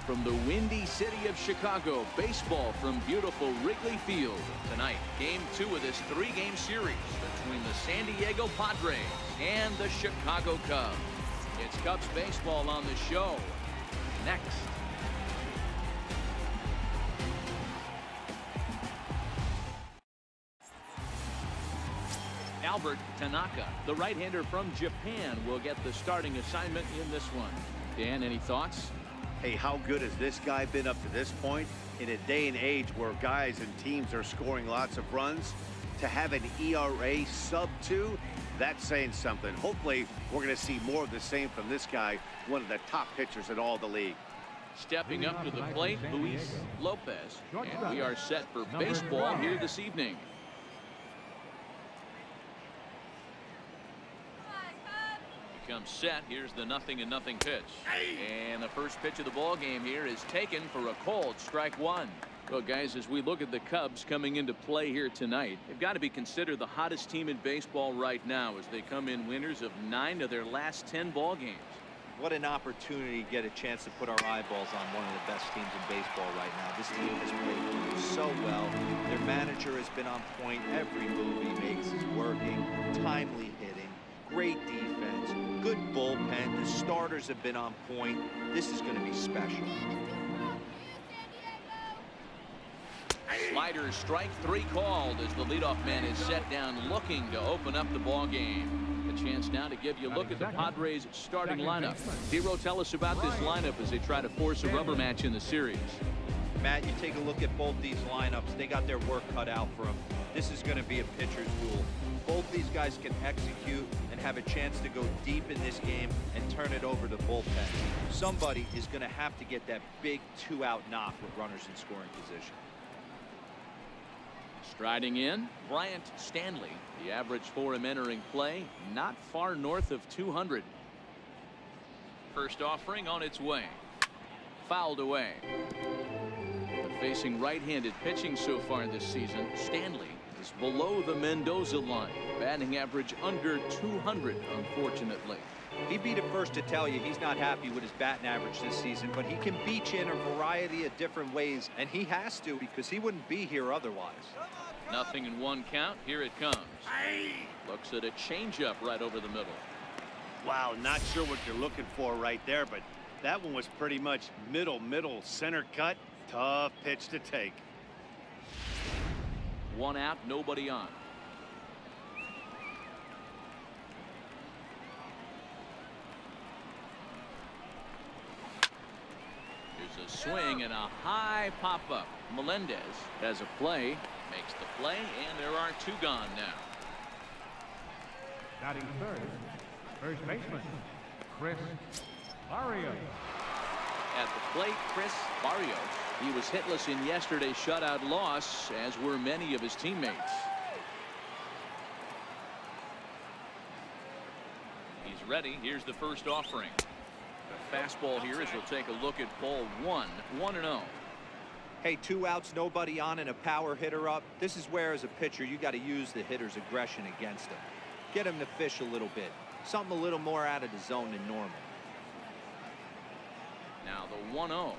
from the windy city of Chicago. Baseball from beautiful Wrigley Field. Tonight, game 2 of this 3-game series between the San Diego Padres and the Chicago Cubs. It's Cubs baseball on the show next. Albert Tanaka, the right-hander from Japan, will get the starting assignment in this one. Dan, any thoughts? Hey, how good has this guy been up to this point? In a day and age where guys and teams are scoring lots of runs, to have an ERA sub-2, that's saying something. Hopefully, we're going to see more of the same from this guy, one of the top pitchers in all the league. Stepping up to the plate, Luis Lopez. And we are set for baseball here this evening. Comes set. Here's the 0-0 pitch. And the first pitch of the ball game here is taken for a cold strike one. Well, guys, as we look at the Cubs coming into play here tonight, they've got to be considered the hottest team in baseball right now as they come in winners of 9 of their last 10 ball games. What an opportunity to get a chance to put our eyeballs on one of the best teams in baseball right now. This team has played so well. Their manager has been on point. Every move he makes is working. Timely hitting. Great defense. Good bullpen. The starters have been on point. This is going to be special. Slider strike 3 called as the leadoff man is set down looking to open up the ball game. A chance now to give you a look at the Padres starting lineup. Hero, tell us about this lineup as they try to force a rubber match in the series. Matt, you take a look at both these lineups. They got their work cut out for them. This is going to be a pitcher's duel. Both these guys can execute and have a chance to go deep in this game and turn it over to bullpen. Somebody is going to have to get that big 2-out knock with runners in scoring position. Striding in, Bryant Stanley. The average for him entering play, not far north of 200. First offering on its way. Fouled away. But facing right-handed pitching so far this season, Stanley is below the Mendoza line. Batting average under 200, unfortunately. He'd be the first to tell you he's not happy with his batting average this season, but he can beat you in a variety of different ways, and he has to because he wouldn't be here otherwise. 0-1 count. Here it comes. Looks at a changeup right over the middle. Wow, not sure what you're looking for right there, but that one was pretty much middle center cut. Tough pitch to take. 1 out, nobody on. There's a swing and a high pop-up. Melendez has a play, makes the play, and there are 2 gone now. Batting third, first baseman, Chris Barrios. At the plate, Chris Barrios. He was hitless in yesterday's shutout loss, as were many of his teammates. He's ready. Here's the first offering. The fastball here as we'll take a look at ball 1. 1-0. Hey, 2 outs, nobody on, and a power hitter up. This is where, as a pitcher, you got to use the hitter's aggression against him. Get him to fish a little bit. Something a little more out of the zone than normal. Now the 1-0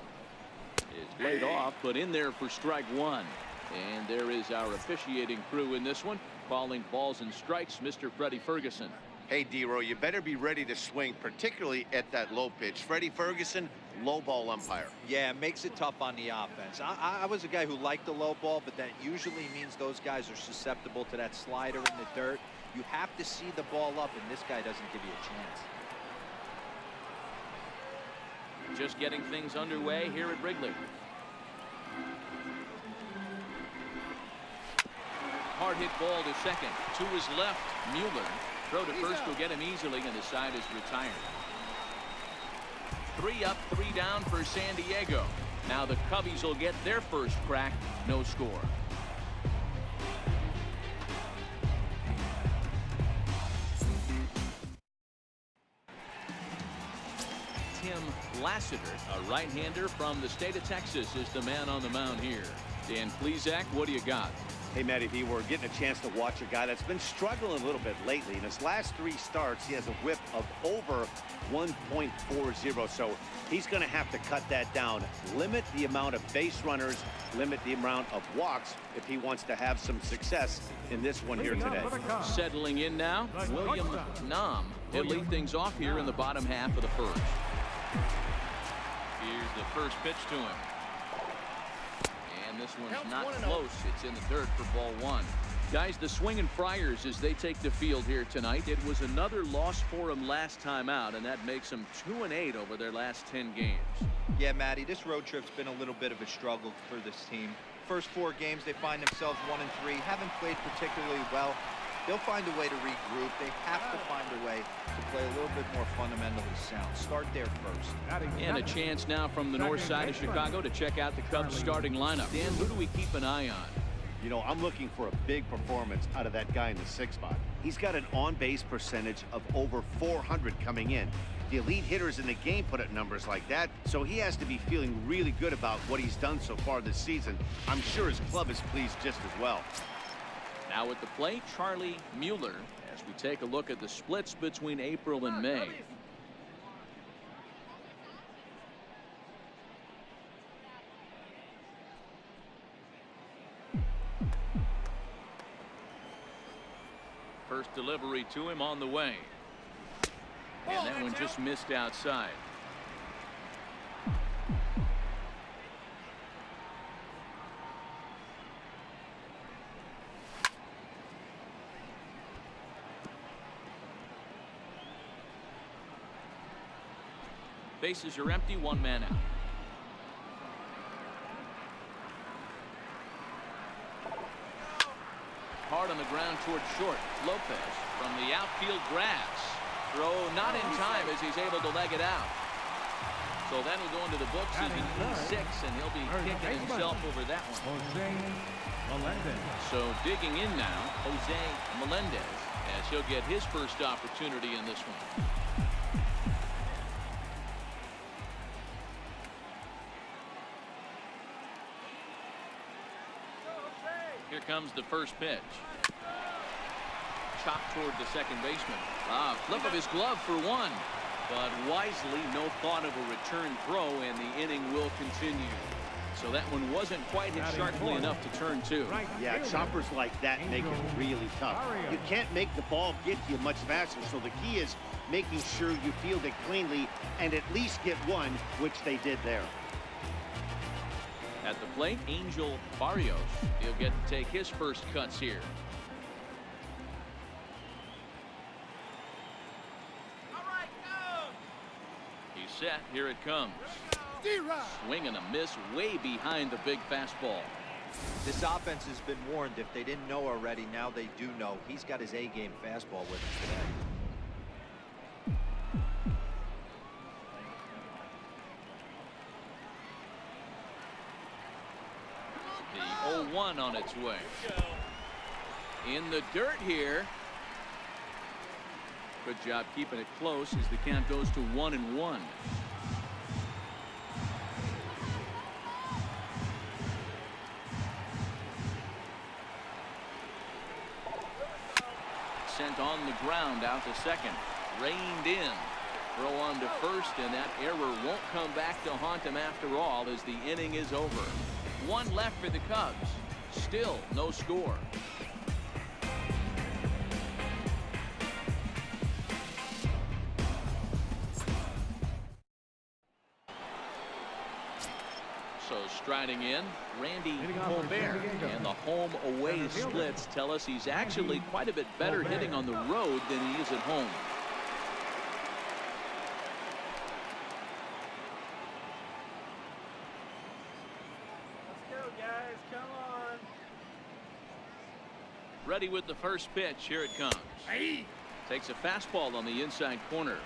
is laid off, but in there for strike 1. And there is our officiating crew in this one, calling balls and strikes, Mr. Freddie Ferguson. Hey, D-Row, you better be ready to swing, particularly at that low pitch. Freddie Ferguson, low ball umpire. Yeah, it makes it tough on the offense. I was a guy who liked the low ball, but that usually means those guys are susceptible to that slider in the dirt. You have to see the ball up, and this guy doesn't give you a chance. Just getting things underway here at Wrigley. Hard hit ball to second. To his left, Mueller. Throw to first will get him easily, and the side is retired. 3 up, 3 down for San Diego. Now the Cubbies will get their first crack. No score. Tim Lassiter, a right-hander from the state of Texas, is the man on the mound here. Dan Plezak, what do you got? Hey, Matty V, we're getting a chance to watch a guy that's been struggling a little bit lately. In his last 3 starts, he has a whip of over 1.40. So he's going to have to cut that down, limit the amount of base runners, limit the amount of walks if he wants to have some success in this one here today. Settling in now, William Nam. He'll lead things off here in the bottom half of the first. Here's the first pitch to him. And this one's not close. It's in the dirt for ball 1. Guys, the Swinging Friars as they take the field here tonight. It was another loss for them last time out, and that makes them 2-8 over their last 10 games. Yeah, Matty, this road trip's been a little bit of a struggle for this team. First 4 games, they find themselves 1-3, haven't played particularly well. They'll find a way to regroup. They have to find a way to play a little bit more fundamentally sound. Start there first. And a chance now from the north side of Chicago to check out the Cubs starting lineup. Dan, who do we keep an eye on? You know, I'm looking for a big performance out of that guy in the 6th spot. He's got an on-base percentage of over 400 coming in. The elite hitters in the game put up numbers like that, so he has to be feeling really good about what he's done so far this season. I'm sure his club is pleased just as well. Now at the plate, Charlie Mueller, as we take a look at the splits between April and May. First delivery to him on the way. And that one just missed outside. Bases are empty, 1 man out. Hard on the ground toward short. Lopez from the outfield grass. Throw not in time as he's able to leg it out. So that'll go into the books as an E6, and he'll be kicking himself over that one. So digging in now, Jose Melendez, as he'll get his first opportunity in this one. Here comes the first pitch. Chopped toward the second baseman. Flip of his glove for 1. But wisely, no thought of a return throw, and the inning will continue. So that one wasn't quite hit sharply enough to turn 2. Yeah, choppers like that make it really tough. You can't make the ball get to you much faster, so the key is making sure you field it cleanly and at least get 1, which they did there. At the plate, Angel Barrios. He'll get to take his first cuts here. All right, go. He's set. Here it comes. Swing and a miss way behind the big fastball. This offense has been warned. If they didn't know already, now they do know. He's got his A-game fastball with him today. The 0-1 on its way. In the dirt here. Good job keeping it close as the count goes to 1-1. Sent on the ground out to second. Reined in. Throw on to first, and that error won't come back to haunt him after all as the inning is over. 1 left for the Cubs. Still no score. So striding in, Randy Colbert, and the home-away splits tell us he's actually quite a bit better hitting on the road than he is at home. Ready with the first pitch. Here it comes. Takes a fastball on the inside corner.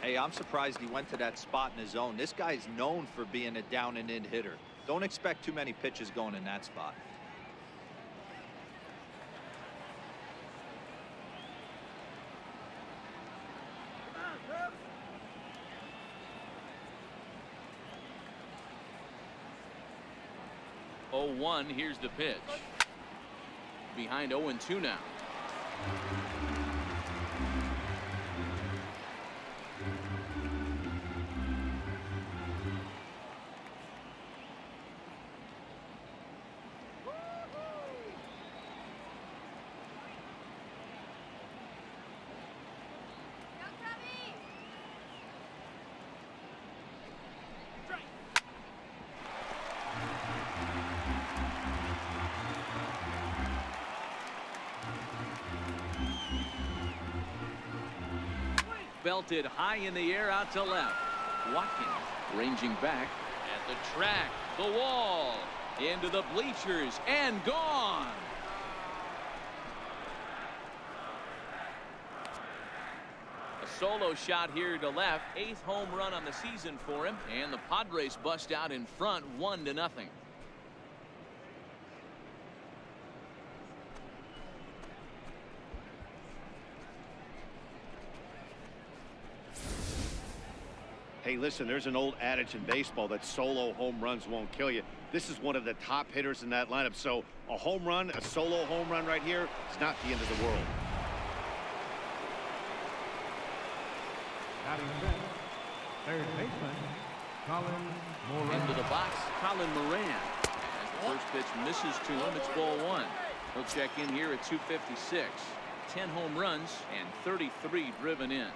Hey, I'm surprised he went to that spot in his zone. This guy's known for being a down and in hitter. Don't expect too many pitches going in that spot. Oh, 0-1. Here's the pitch. behind 0-2 now. Belted high in the air out to left. Watkins ranging back at the track, the wall, into the bleachers, and gone. A solo shot here to left, 8th home run on the season for him, and the Padres bust out in front 1-0. Hey, listen, there's an old adage in baseball that solo home runs won't kill you. This is one of the top hitters in that lineup. So a home run, a solo home run right here, it's not the end of the world. Batting fifth, third baseman, Colin Moran. Into the box, Colin Moran. As the first pitch misses to him, it's ball 1. He'll check in here at 256. 10 home runs and 33 driven in.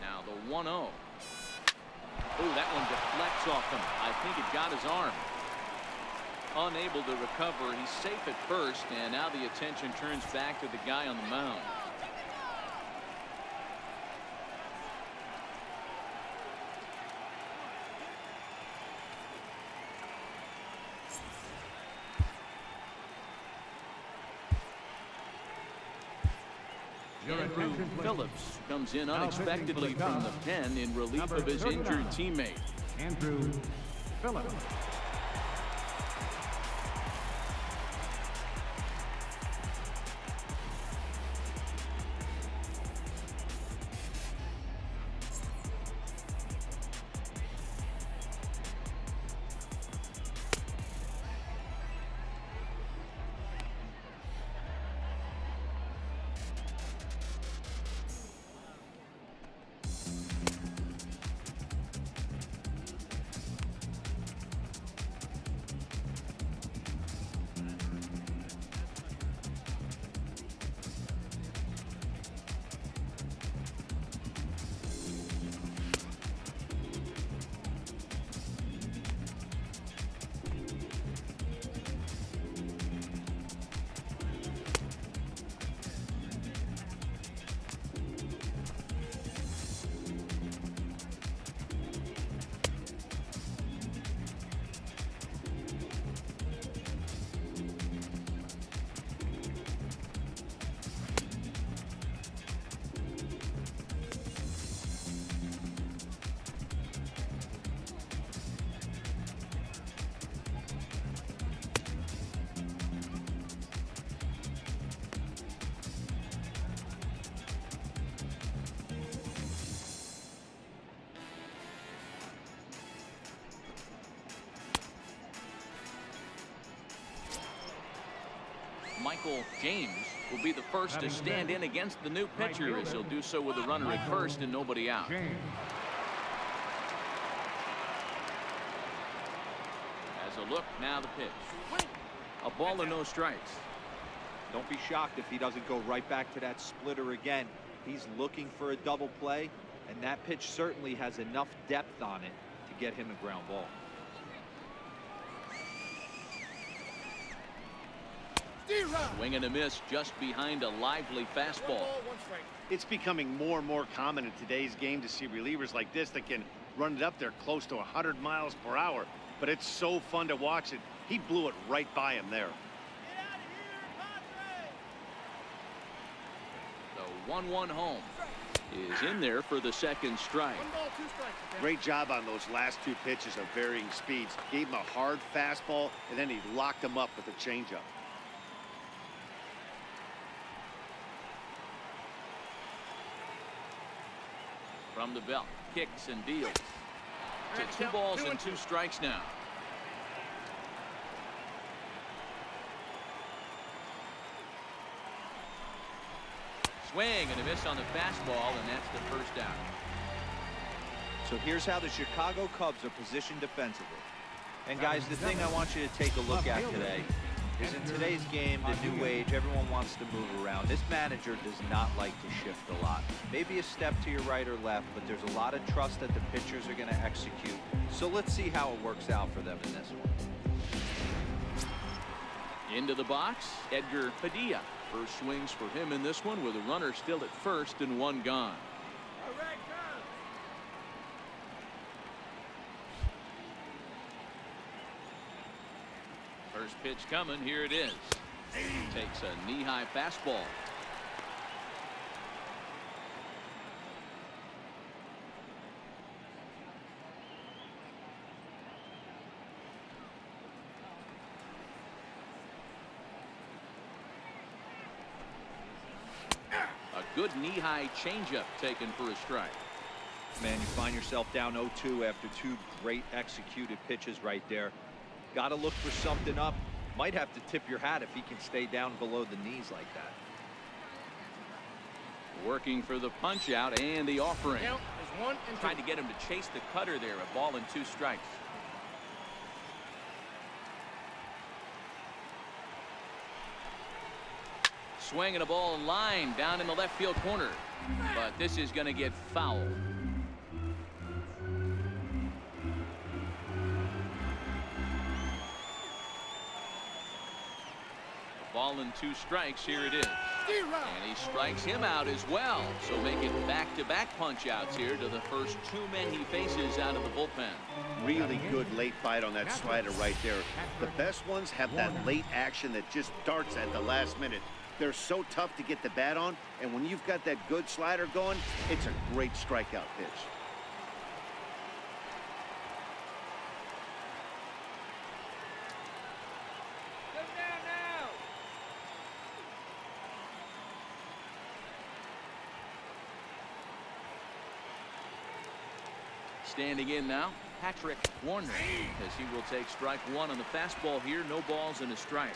Now the 1-0. Oh, that one deflects off him. I think it got his arm. Unable to recover. He's safe at first, and now the attention turns back to the guy on the mound. Andrew Phillips comes in unexpectedly from the pen in relief of his injured teammate. Andrew Phillips. Michael James will be the first to stand in against the new pitcher, as he'll do so with a runner at first and nobody out. As a look, now the pitch. A ball and no strikes. Don't be shocked if he doesn't go right back to that splitter again. He's looking for a double play, and that pitch certainly has enough depth on it to get him a ground ball. Swing and a miss just behind a lively fastball. It's becoming more and more common in today's game to see relievers like this that can run it up there close to 100 miles per hour. But it's so fun to watch it. He blew it right by him there. The 1-1 home is in there for the second strike. Great job on those last two pitches of varying speeds. Gave him a hard fastball, and then he locked him up with a changeup. From the belt, kicks and deals. To 2 balls and 2 strikes now. Swing and a miss on the fastball, and that's the first out. So here's how the Chicago Cubs are positioned defensively. And guys, the thing I want you to take a look at today is in today's game, the new age, everyone wants to move around. This manager does not like to shift a lot. Maybe a step to your right or left, but there's a lot of trust that the pitchers are going to execute. So let's see how it works out for them in this one. Into the box, Edgar Padilla. First swings for him in this one with a runner still at first and 1 gone. All right, go. First pitch coming. Here it is. Takes a knee-high fastball. A good knee-high changeup taken for a strike. Man, you find yourself down 0-2 after 2 great executed pitches right there. Got to look for something up. Might have to tip your hat if he can stay down below the knees like that. Working for the punch out and the offering. Count is 1 and 2. Tried to get him to chase the cutter there. A ball and 2 strikes. Swinging a ball line down in the left field corner. But this is going to get foul. Ball and 2 strikes. Here it is. And he strikes him out as well. So make it back-to-back punch-outs here to the first 2 men he faces out of the bullpen. Really good late bite on that slider right there. The best ones have that late action that just darts at the last minute. They're so tough to get the bat on, and when you've got that good slider going, it's a great strikeout pitch. Go down now. Standing in now, Patrick Warner, as he will take strike 1 on the fastball here. No balls and a strike.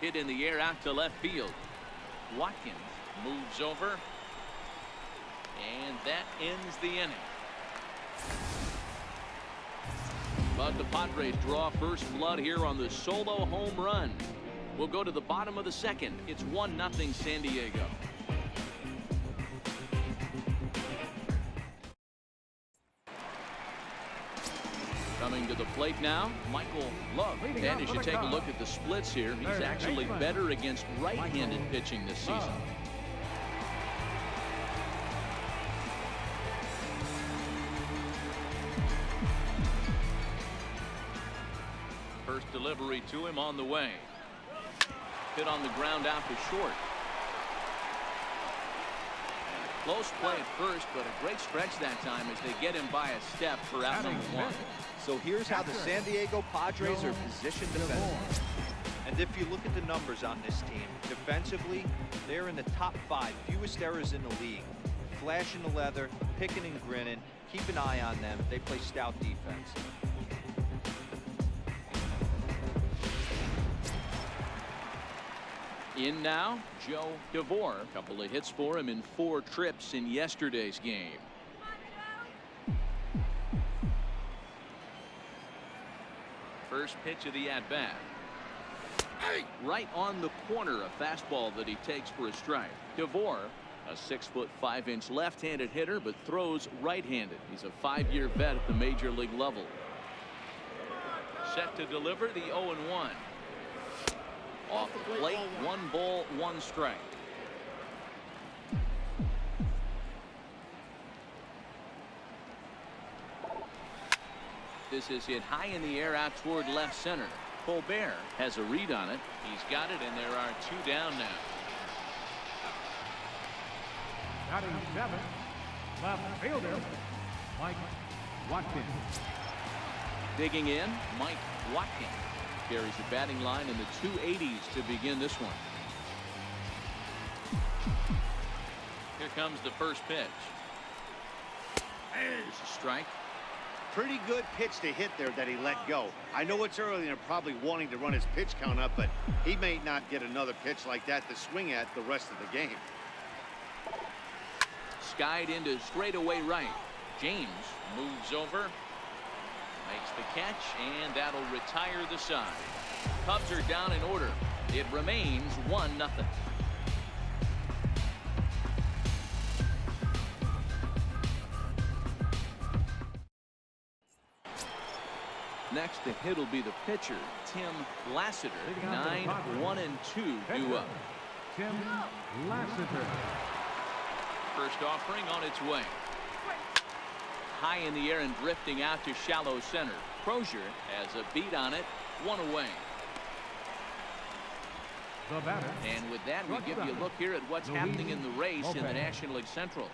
Hit in the air out to left field. Watkins moves over, and that ends the inning. But the Padres draw first blood here on the solo home run. We'll go to the bottom of the 2nd. It's 1-0 San Diego. Coming to the plate now, Michael Love. And as you take a look at the splits here, he's actually better against right-handed pitching this season. First delivery to him on the way. Hit on the ground out to short. Close play at first, but a great stretch that time as they get him by a step for out number 1. So here's how the San Diego Padres are positioned defensively. And if you look at the numbers on this team, defensively, they're in the top 5 fewest errors in the league. Flashing the leather, picking and grinning, keep an eye on them. They play stout defense. In now, Joe DeVore. A couple of hits for him in 4 trips in yesterday's game. First pitch of the at-bat. Right on the corner, a fastball that he takes for a strike. DeVore, a 6'5" left-handed hitter, but throws right-handed. He's a 5-year vet at the major league level. Set to deliver the 0-1. Off the plate, 1 ball, 1 strike. This is hit high in the air out toward left center. Colbert has a read on it. He's got it, and there are 2 down now. Batting 7th, left fielder, Mike Watkins. Digging in, Mike Watkins carries the batting line in the 280s to begin this one. Here comes the first pitch. There's a strike. Pretty good pitch to hit there that he let go. I know it's early and they're probably wanting to run his pitch count up, but he may not get another pitch like that to swing at the rest of the game. Skied into straightaway right. James moves over, makes the catch, and that'll retire the side. Cubs are down in order. It remains 1-0. Next to hit will be the pitcher, Tim Lassiter. 9-1-2 due up. Tim Lassiter. First offering on its way. High in the air and drifting out to shallow center. Crozier has a beat on it. 1 away. The batter. And with that, we give you a look here at what's happening in the race in the National League Central.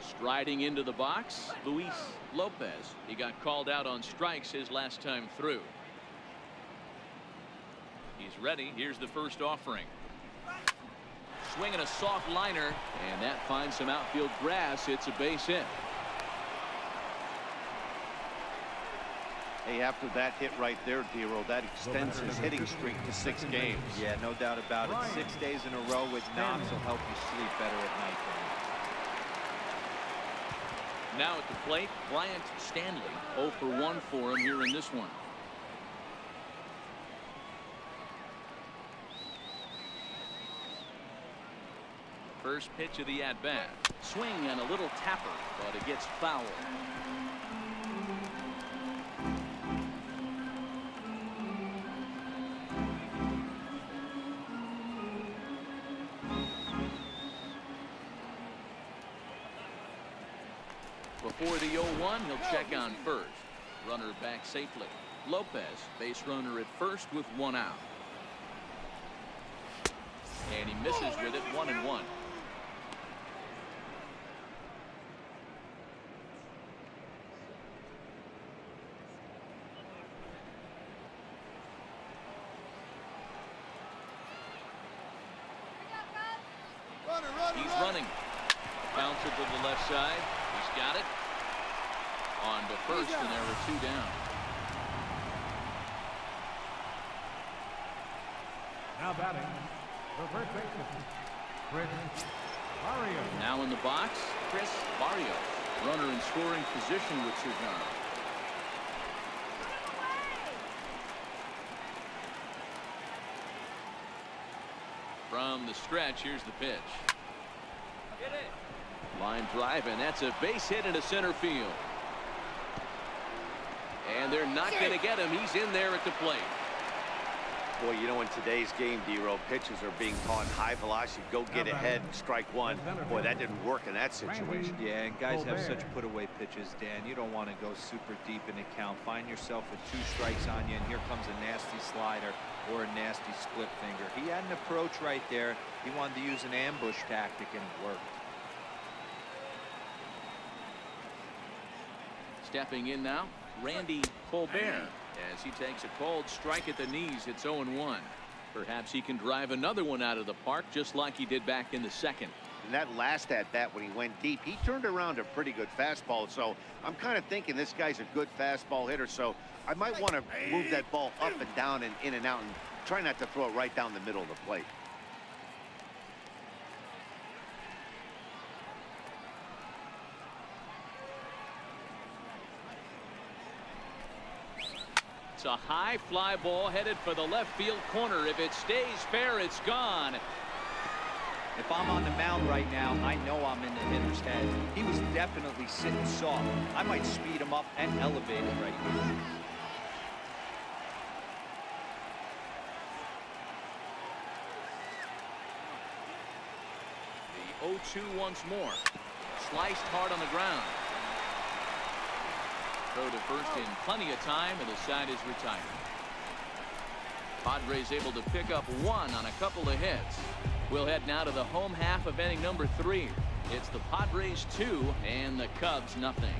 Striding into the box, Luis Lopez. He got called out on strikes his last time through. He's ready. Here's the first offering. Swinging a soft liner, and that finds some outfield grass. It's a base hit. Hey, after that hit right there, Dero, that extends his hitting streak to 6 games. Yeah, no doubt about it. 6 days in a row with knocks will help you sleep better at night. Now at the plate, Bryant Stanley. 0 for 1 for him here in this one. First pitch of the at-bat. Swing and a little tapper, but it gets foul. Before the 0-1, he'll check on first. Runner back safely. Lopez, base runner at first with 1 out. And he misses with it. 1-1. He's running. Bounce it to the left side. He's got it. On to first, and there were 2 down. Now batting, the first baseman, Chris Barrios. Now in the box, Chris Barrios. Runner in scoring position with Sugan. From the stretch, here's the pitch. Hit it. Line drive, and that's a base hit into center field. And they're not going to get him. He's in there at the plate. Boy, you know, in today's game, Dero, pitchers are being taught high velocity, go get ahead, strike one. Boy, that didn't work in that situation. Yeah, and guys have such put-away pitches, Dan. You don't want to go super deep in the count. Find yourself with 2 strikes on you, and here comes a nasty slider or a nasty split finger. He had an approach right there. He wanted to use an ambush tactic, and it worked. Stepping in now, Randy Colbert. As he takes a cold strike at the knees, it's 0-1. Perhaps he can drive another one out of the park just like he did back in the second. And that last at-bat when he went deep, he turned around a pretty good fastball. So I'm kind of thinking this guy's a good fastball hitter. So I might want to move that ball up and down and in and out and try not to throw it right down the middle of the plate. It's a high fly ball headed for the left field corner. If it stays fair, it's gone. If I'm on the mound right now, I know I'm in the hitter's head. He was definitely sitting soft. I might speed him up and elevate him right here. The 0-2 once more. Sliced hard on the ground. Throw to first in plenty of time, and the side is retired. Padres able to pick up one on a couple of hits. We'll head now to the home half of inning number 3. It's the Padres 2 and the Cubs nothing.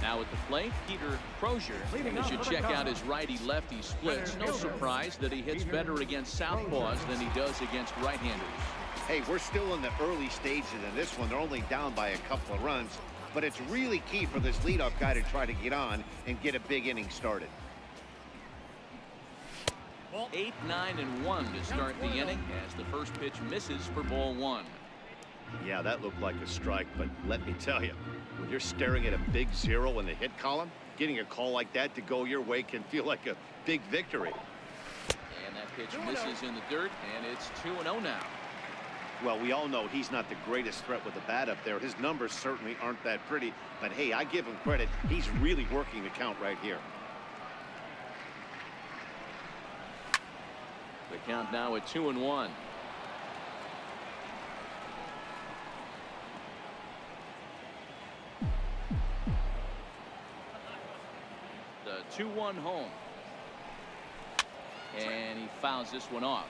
Now at the plate, Peter Crozier. As you check out his righty-lefty splits, no surprise that he hits better against southpaws than he does against right-handers. Hey, we're still in the early stages in this one. They're only down by a couple of runs, but it's really key for this leadoff guy to try to get on and get a big inning started. 8, 9, and 1 to start the inning as the first pitch misses for ball 1. Yeah, that looked like a strike, but let me tell you, when you're staring at a big 0 in the hit column, getting a call like that to go your way can feel like a big victory. And that pitch misses in the dirt, and it's 2-0 now. Well, we all know he's not the greatest threat with the bat up there. His numbers certainly aren't that pretty, but hey, I give him credit. He's really working the count right here. The count now at 2-1. The 2-1 home. And he fouls this one off.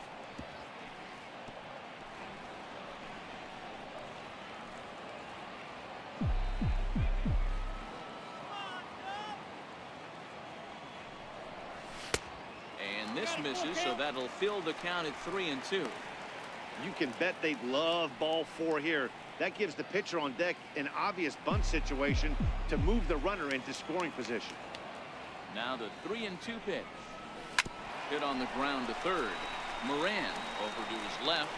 And this misses, so that'll fill the count at 3-2. You can bet they love ball 4 here. That gives the pitcher on deck an obvious bunt situation to move the runner into scoring position. Now the 3-2 pitch. Hit on the ground to third. Moran over to his left,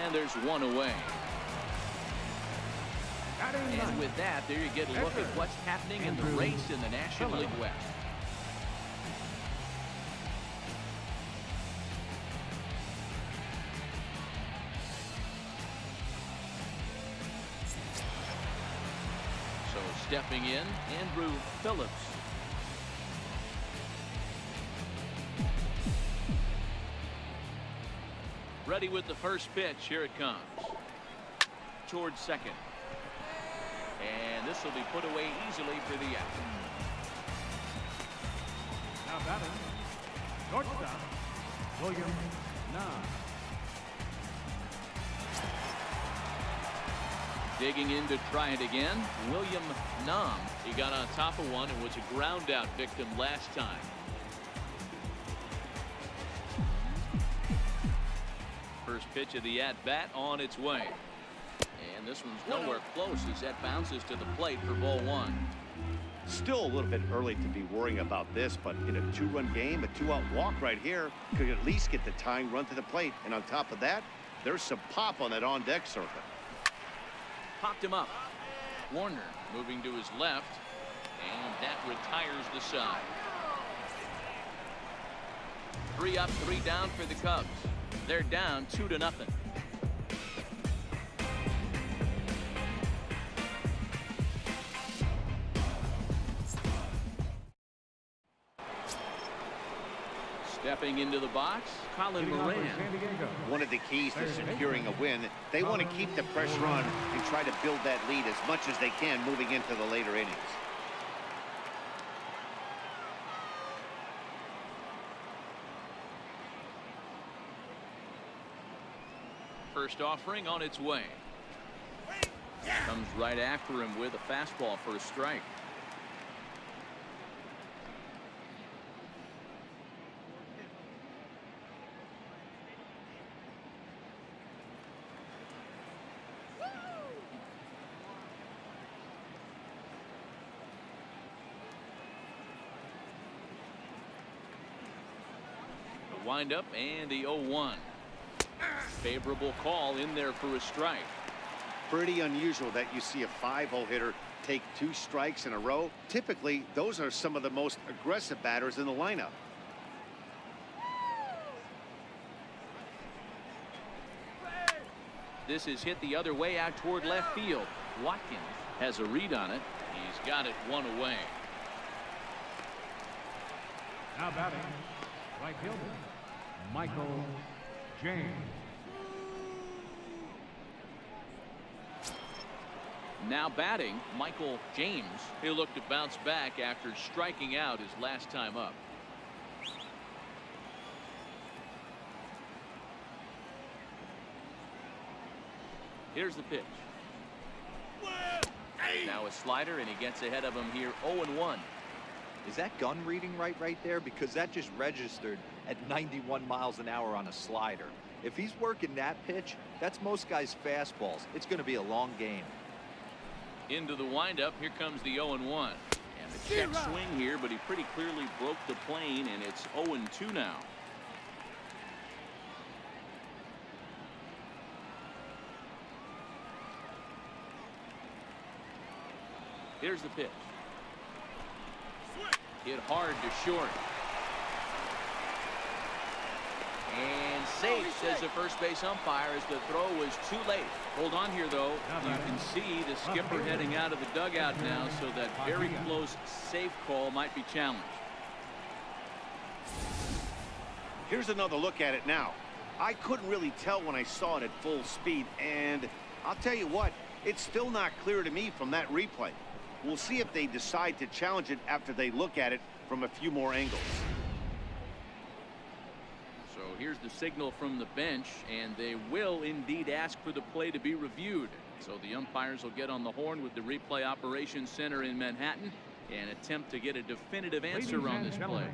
and there's one away. And with that, there you get a look at what's happening in the race in the National League West. So stepping in, Andrew Phillips. Ready with the first pitch. Here it comes. Towards second. And this will be put away easily for the out. Now batting, shortstop, William Nam. Digging in to try it again, William Nam. He got on top of one and was a ground out victim last time. First pitch of the at-bat on its way. And this one's nowhere close as that bounces to the plate for ball 1. Still a little bit early to be worrying about this, but in a 2-run game, a 2-out walk right here could at least get the tying run to the plate. And on top of that, there's some pop on that on-deck circuit. Popped him up. Warner moving to his left, and that retires the side. 3 up, 3 down for the Cubs. They're down 2-0. Stepping into the box, Colin Moran. One of the keys to securing a win, they want to keep the pressure on and try to build that lead as much as they can moving into the later innings. First offering on its way. Comes right after him with a fastball for a strike. The windup and the 0-1. Favorable call in there for a strike. Pretty unusual that you see a 5-hole hitter take 2 strikes in a row. Typically, those are some of the most aggressive batters in the lineup. This is hit the other way out toward left field. Watkins has a read on it. He's got it 1 away. Now batting, right fielder, Michael James. Now batting, Michael James. He'll look to bounce back after striking out his last time up. Here's the pitch. Now a slider, and he gets ahead of him here, 0-1. Is that gun reading right there? Because that just registered at 91 miles an hour on a slider. If he's working that pitch, that's most guys' fastballs. It's going to be a long game. Into the windup, here comes the 0-1. And the check swing here, but he pretty clearly broke the plane, and it's 0-2 now. Here's the pitch. Hit hard to short. And safe, says the first base umpire, as the throw was too late. Hold on here, though. You can see the skipper heading out of the dugout now, so that very close safe call might be challenged. Here's another look at it now. I couldn't really tell when I saw it at full speed, and I'll tell you what, it's still not clear to me from that replay. We'll see if they decide to challenge it after they look at it from a few more angles. So here's the signal from the bench, and they will indeed ask for the play to be reviewed. So the umpires will get on the horn with the replay operations center in Manhattan and attempt to get a definitive answer on this play.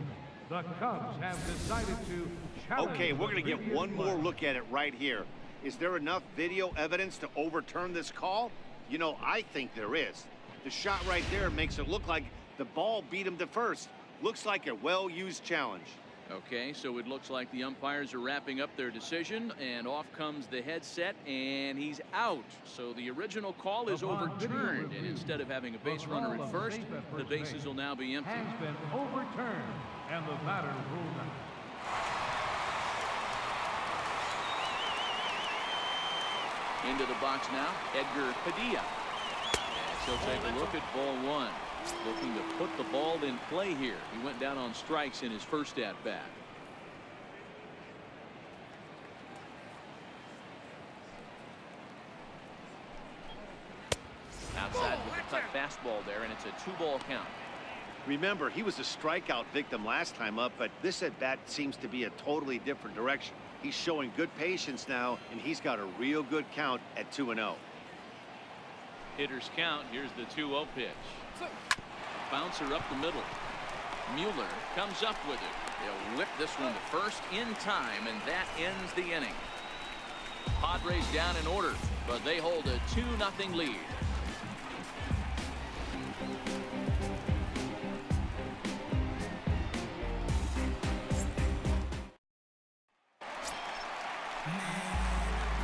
The Cubs have decided to challenge. Okay, we're going to get one more look at it right here. Is there enough video evidence to overturn this call? You know, I think there is. The shot right there makes it look like the ball beat him to first. Looks like a well-used challenge. Okay, so it looks like the umpires are wrapping up their decision, and off comes the headset, and he's out. So the original call is overturned, and instead of having a base runner at first, the bases will now be empty. Has been overturned, and the batter ruled out. Into the box now, Edgar Padilla. He'll take a look at ball one. Looking to put the ball in play here. He went down on strikes in his first at bat. Outside with the cut fastball there, and it's a 2-ball count. Remember, he was a strikeout victim last time up, but this at bat seems to be a totally different direction. He's showing good patience now, and he's got a real good count at 2-0. Hitters count. Here's the 2-0 pitch. Bouncer up the middle. Mueller comes up with it. They'll whip this one to first in time, and that ends the inning. Padres down in order, but they hold a 2-0 lead.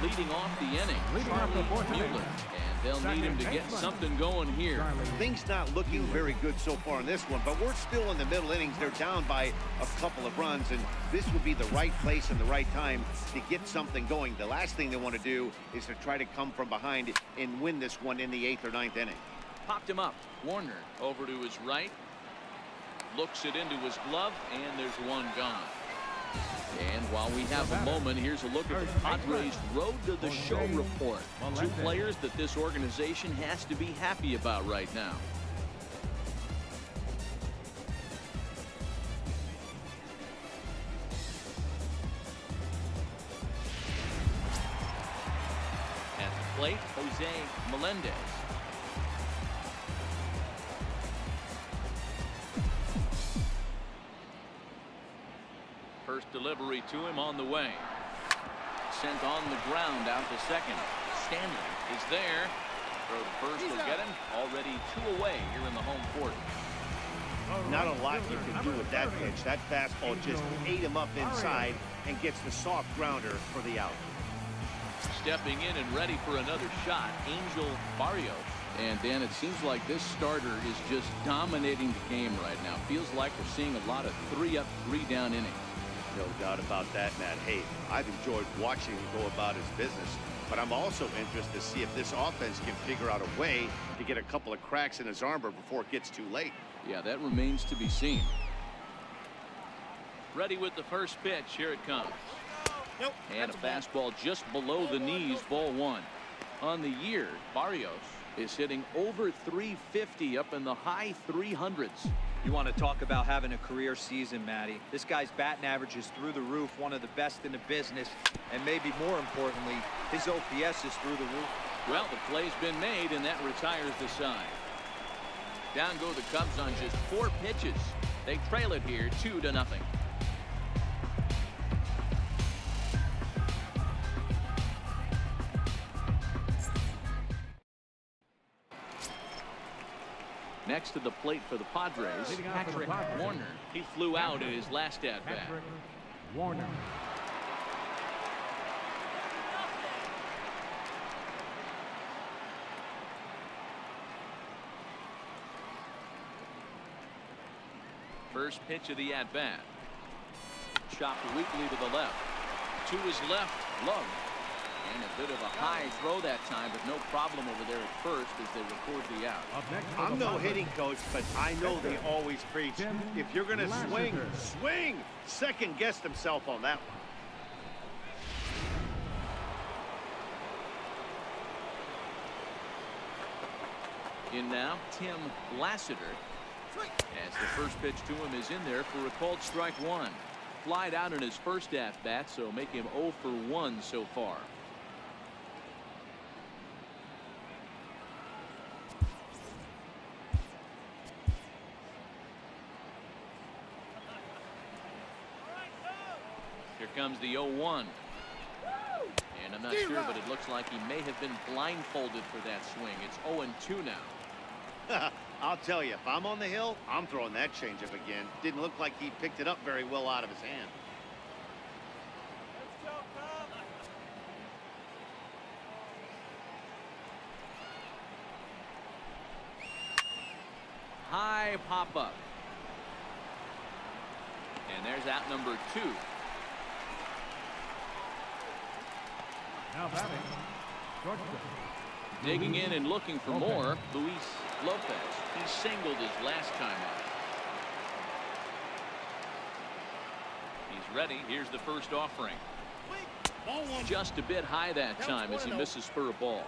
Leading off the inning, Charlie Mueller. They'll need him to get something going here. Things not looking very good so far in this one, but we're still in the middle innings. They're down by a couple of runs, and this would be the right place and the right time to get something going. The last thing they want to do is to try to come from behind and win this one in the 8th or 9th inning. Popped him up. Warner over to his right. Looks it into his glove, and there's one gone. And while we have a moment, here's a look at the Padres' Road to the Show report. 2 players that this organization has to be happy about right now. At the plate, Jose Melendez. First delivery to him on the way. Sent on the ground out to second. Stanley is there. Throw to first will get him. Already 2 away here in the home court. Not a lot you can do with that pitch. That fastball just ate him up inside and gets the soft grounder for the out. Stepping in and ready for another shot, Angel Barrios. And Dan, it seems like this starter is just dominating the game right now. Feels like we're seeing a lot of 3-up, 3-down innings. No doubt about that, Matt. Hey, I've enjoyed watching him go about his business, but I'm also interested to see if this offense can figure out a way to get a couple of cracks in his armor before it gets too late. Yeah, that remains to be seen. Ready with the first pitch. Here it comes. And a fastball just below the knees, ball 1. On the year, Barrios is hitting over 350 up in the high 300s. You want to talk about having a career season, Matty. This guy's batting average is through the roof, one of the best in the business, and maybe more importantly, his OPS is through the roof. Well, the play's been made, and that retires the side. Down go the Cubs on just 4 pitches. They trail it here 2-0. Next to the plate for the Padres, Leading off for the Patrick Padres. Warner. He flew out in his last at-bat. Patrick Warner. First pitch of the at-bat. Chopped weakly to the left. To his left, Love. And a bit of a high throw that time, but no problem over there at first as they record the out. Up next for I'm the no Padres. hitting coach, but I know they always preach, if you're going to swing, Lassiter. swing. Second guessed himself on that one. In now, Tim Lassiter. As the first pitch to him is in there for a called strike 1. Flied out in his first at-bat, so make him 0 for 1 so far. Here comes the 0-1. And I'm not sure, but it looks like he may have been blindfolded for that swing. It's 0-2 now. I'll tell you, if I'm on the hill, I'm throwing that changeup again. Didn't look like he picked it up very well out of his hand. High pop up. And there's out number 2. Now batting. Shortstop. Digging in and looking for more, Luis Lopez. He singled his last time up. He's ready. Here's the first offering. Just a bit high that time as he misses spur a ball.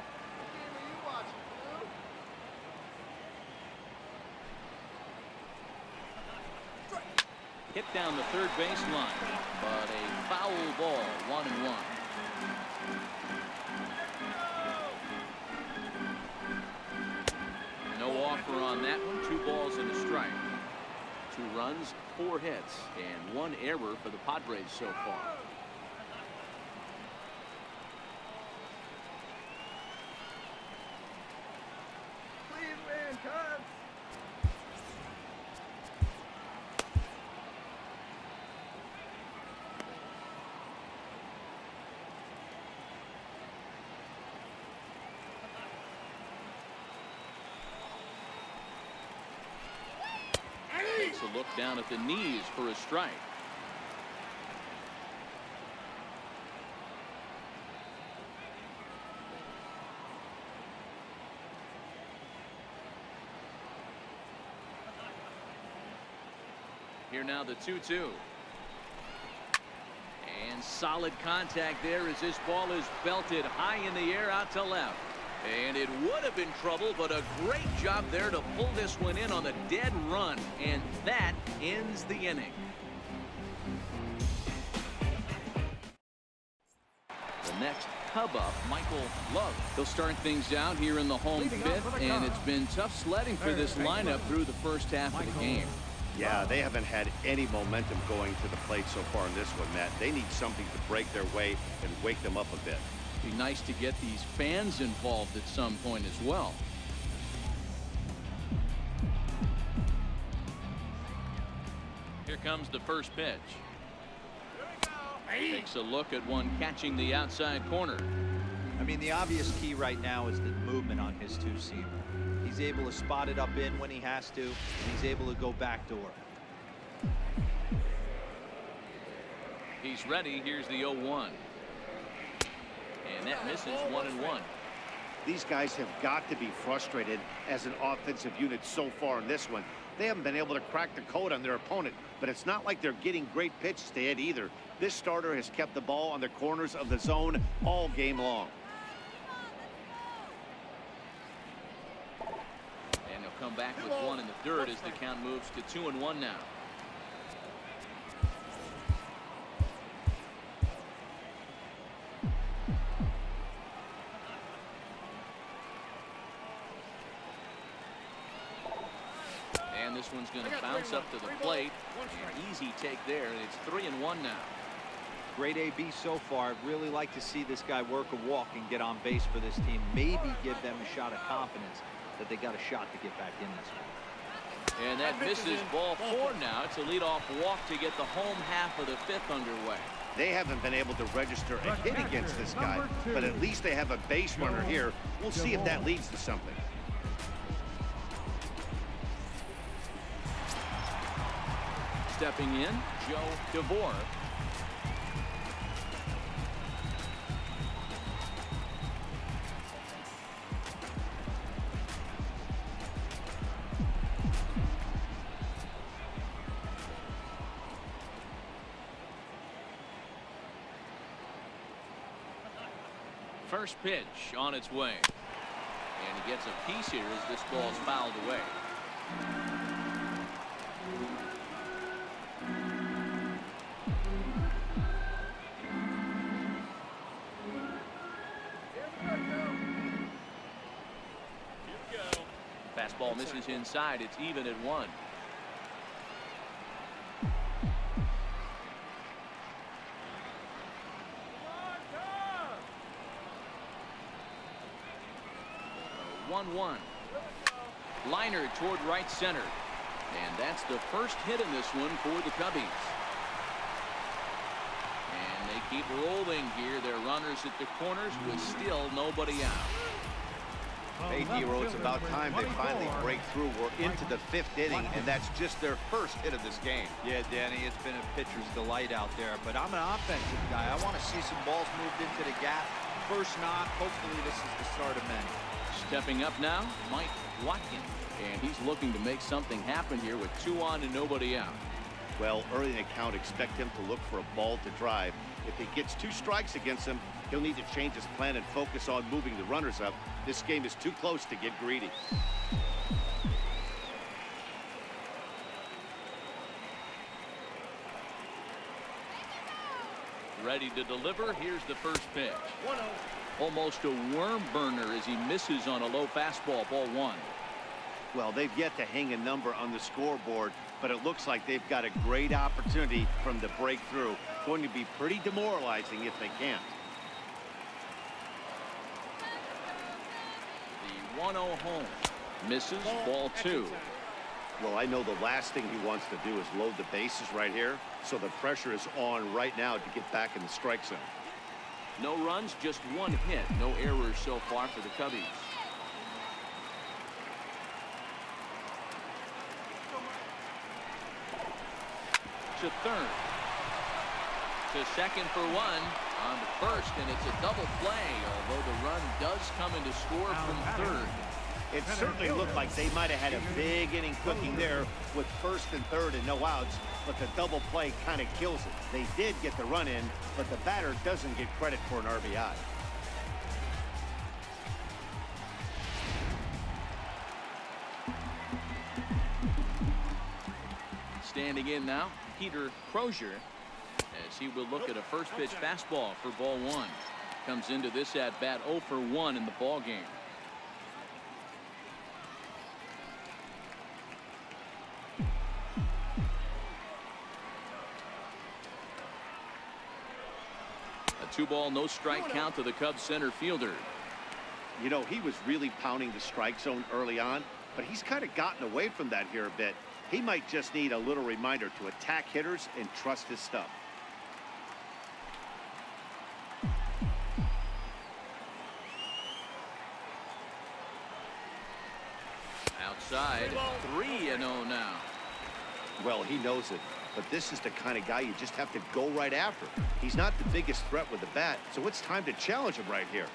Hit down the third baseline, but a foul ball, 1-1. No offer on that one. 2 balls and a strike. 2 runs, 4 hits, and 1 error for the Padres so far. Please win, Cubs. Takes a look down at the knees for a strike. Here now the 2-2. And solid contact there as this ball is belted high in the air out to left. And it would have been trouble, but a great job there to pull this one in on a dead run. And that ends the inning. The next Cub up, Michael Love. They'll start things out here in the home Leading off fifth, for the and Cubs. it's been tough sledding for this lineup through the first half of the game. Yeah, they haven't had any momentum going to the plate so far in this one, Matt. They need something to break their way and wake them up a bit. Be nice to get these fans involved at some point as well. Here comes the first pitch. Takes a look at one catching the outside corner. I mean, the obvious key right now is the movement on his 2-seamer. He's able to spot it up in when he has to, and he's able to go backdoor. He's ready. Here's the 0-1. And that misses 1-1. These guys have got to be frustrated as an offensive unit so far in this one. They haven't been able to crack the code on their opponent, but it's not like they're getting great pitches to hit either. This starter has kept the ball on the corners of the zone all game long. come back with one in the dirt as the count moves to 2-1 now. And this one's going to bounce up to the plate. An easy take there, and it's 3-1 now. Great AB so far. I'd really like to see this guy work a walk and get on base for this team. Maybe give them a shot of confidence that they got a shot to get back in this one. And that misses ball 4 now. It's a leadoff walk to get the home half of the 5th underway. They haven't been able to register a hit against this guy, but at least they have a base runner here. We'll see if that leads to something. Stepping in, Joe DeVore. First pitch on its way. And he gets a piece here as this ball is fouled away. Fastball misses inside. It's even at 1. Liner toward right center. And that's the first hit in this one for the Cubbies. And they keep rolling here. They're runners at the corners with still nobody out. Hey, D-Row, it's about time they finally break through. We're into the 5th inning, and that's just their first hit of this game. Yeah, Danny, it's been a pitcher's delight out there, but I'm an offensive guy. I want to see some balls moved into the gap. First knock. Hopefully this is the start of many. Stepping up now, Mike Watkins. And he's looking to make something happen here with 2 on and nobody out. Well, early in the count, expect him to look for a ball to drive. If he gets 2 strikes against him, he'll need to change his plan and focus on moving the runners up. This game is too close to get greedy. Ready to deliver. Here's the first pitch. Almost a worm burner as he misses on a low fastball. Ball 1. Well, they've yet to hang a number on the scoreboard, but it looks like they've got a great opportunity from the breakthrough. Going to be pretty demoralizing if they can't. The 1-0 home. Misses. Ball 2. Well, I know the last thing he wants to do is load the bases right here, so the pressure is on right now to get back in the strike zone. No runs, just 1 hit. No errors so far for the Cubbies. To third. To second for 1. On to first, and it's a double play, although the run does come into score from third. It certainly looked like they might have had a big inning cooking there with first and third and no outs, but the double play kind of kills it. They did get the run in, but the batter doesn't get credit for an RBI. Standing in now, Peter Crozier, as he will look at a first pitch fastball for ball 1. Comes into this at bat 0 for 1 in the ball game. A 2-ball, no strike count to the Cubs center fielder. You know, he was really pounding the strike zone early on, but he's kind of gotten away from that here a bit. He might just need a little reminder to attack hitters and trust his stuff. Outside, 3-0 now. Well, he knows it, but this is the kind of guy you just have to go right after. He's not the biggest threat with the bat, so it's time to challenge him right here.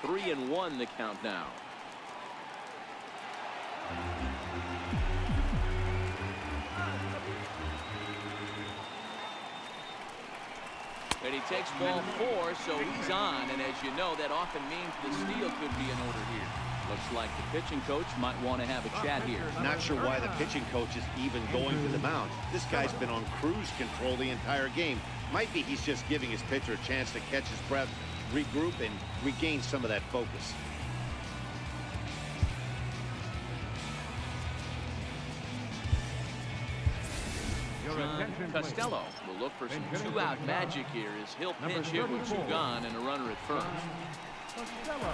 3-1 the count now. And he takes ball 4, so he's on. And as you know, that often means the steal could be in order here. Looks like the pitching coach might want to have a chat here. Not sure why the pitching coach is even going to the mound. This guy's been on cruise control the entire game. Might be he's just giving his pitcher a chance to catch his breath, regroup, and regain some of that focus. Costello will look for some two-out magic here as he'll pinch hit with 2 gone and a runner at first. Costello.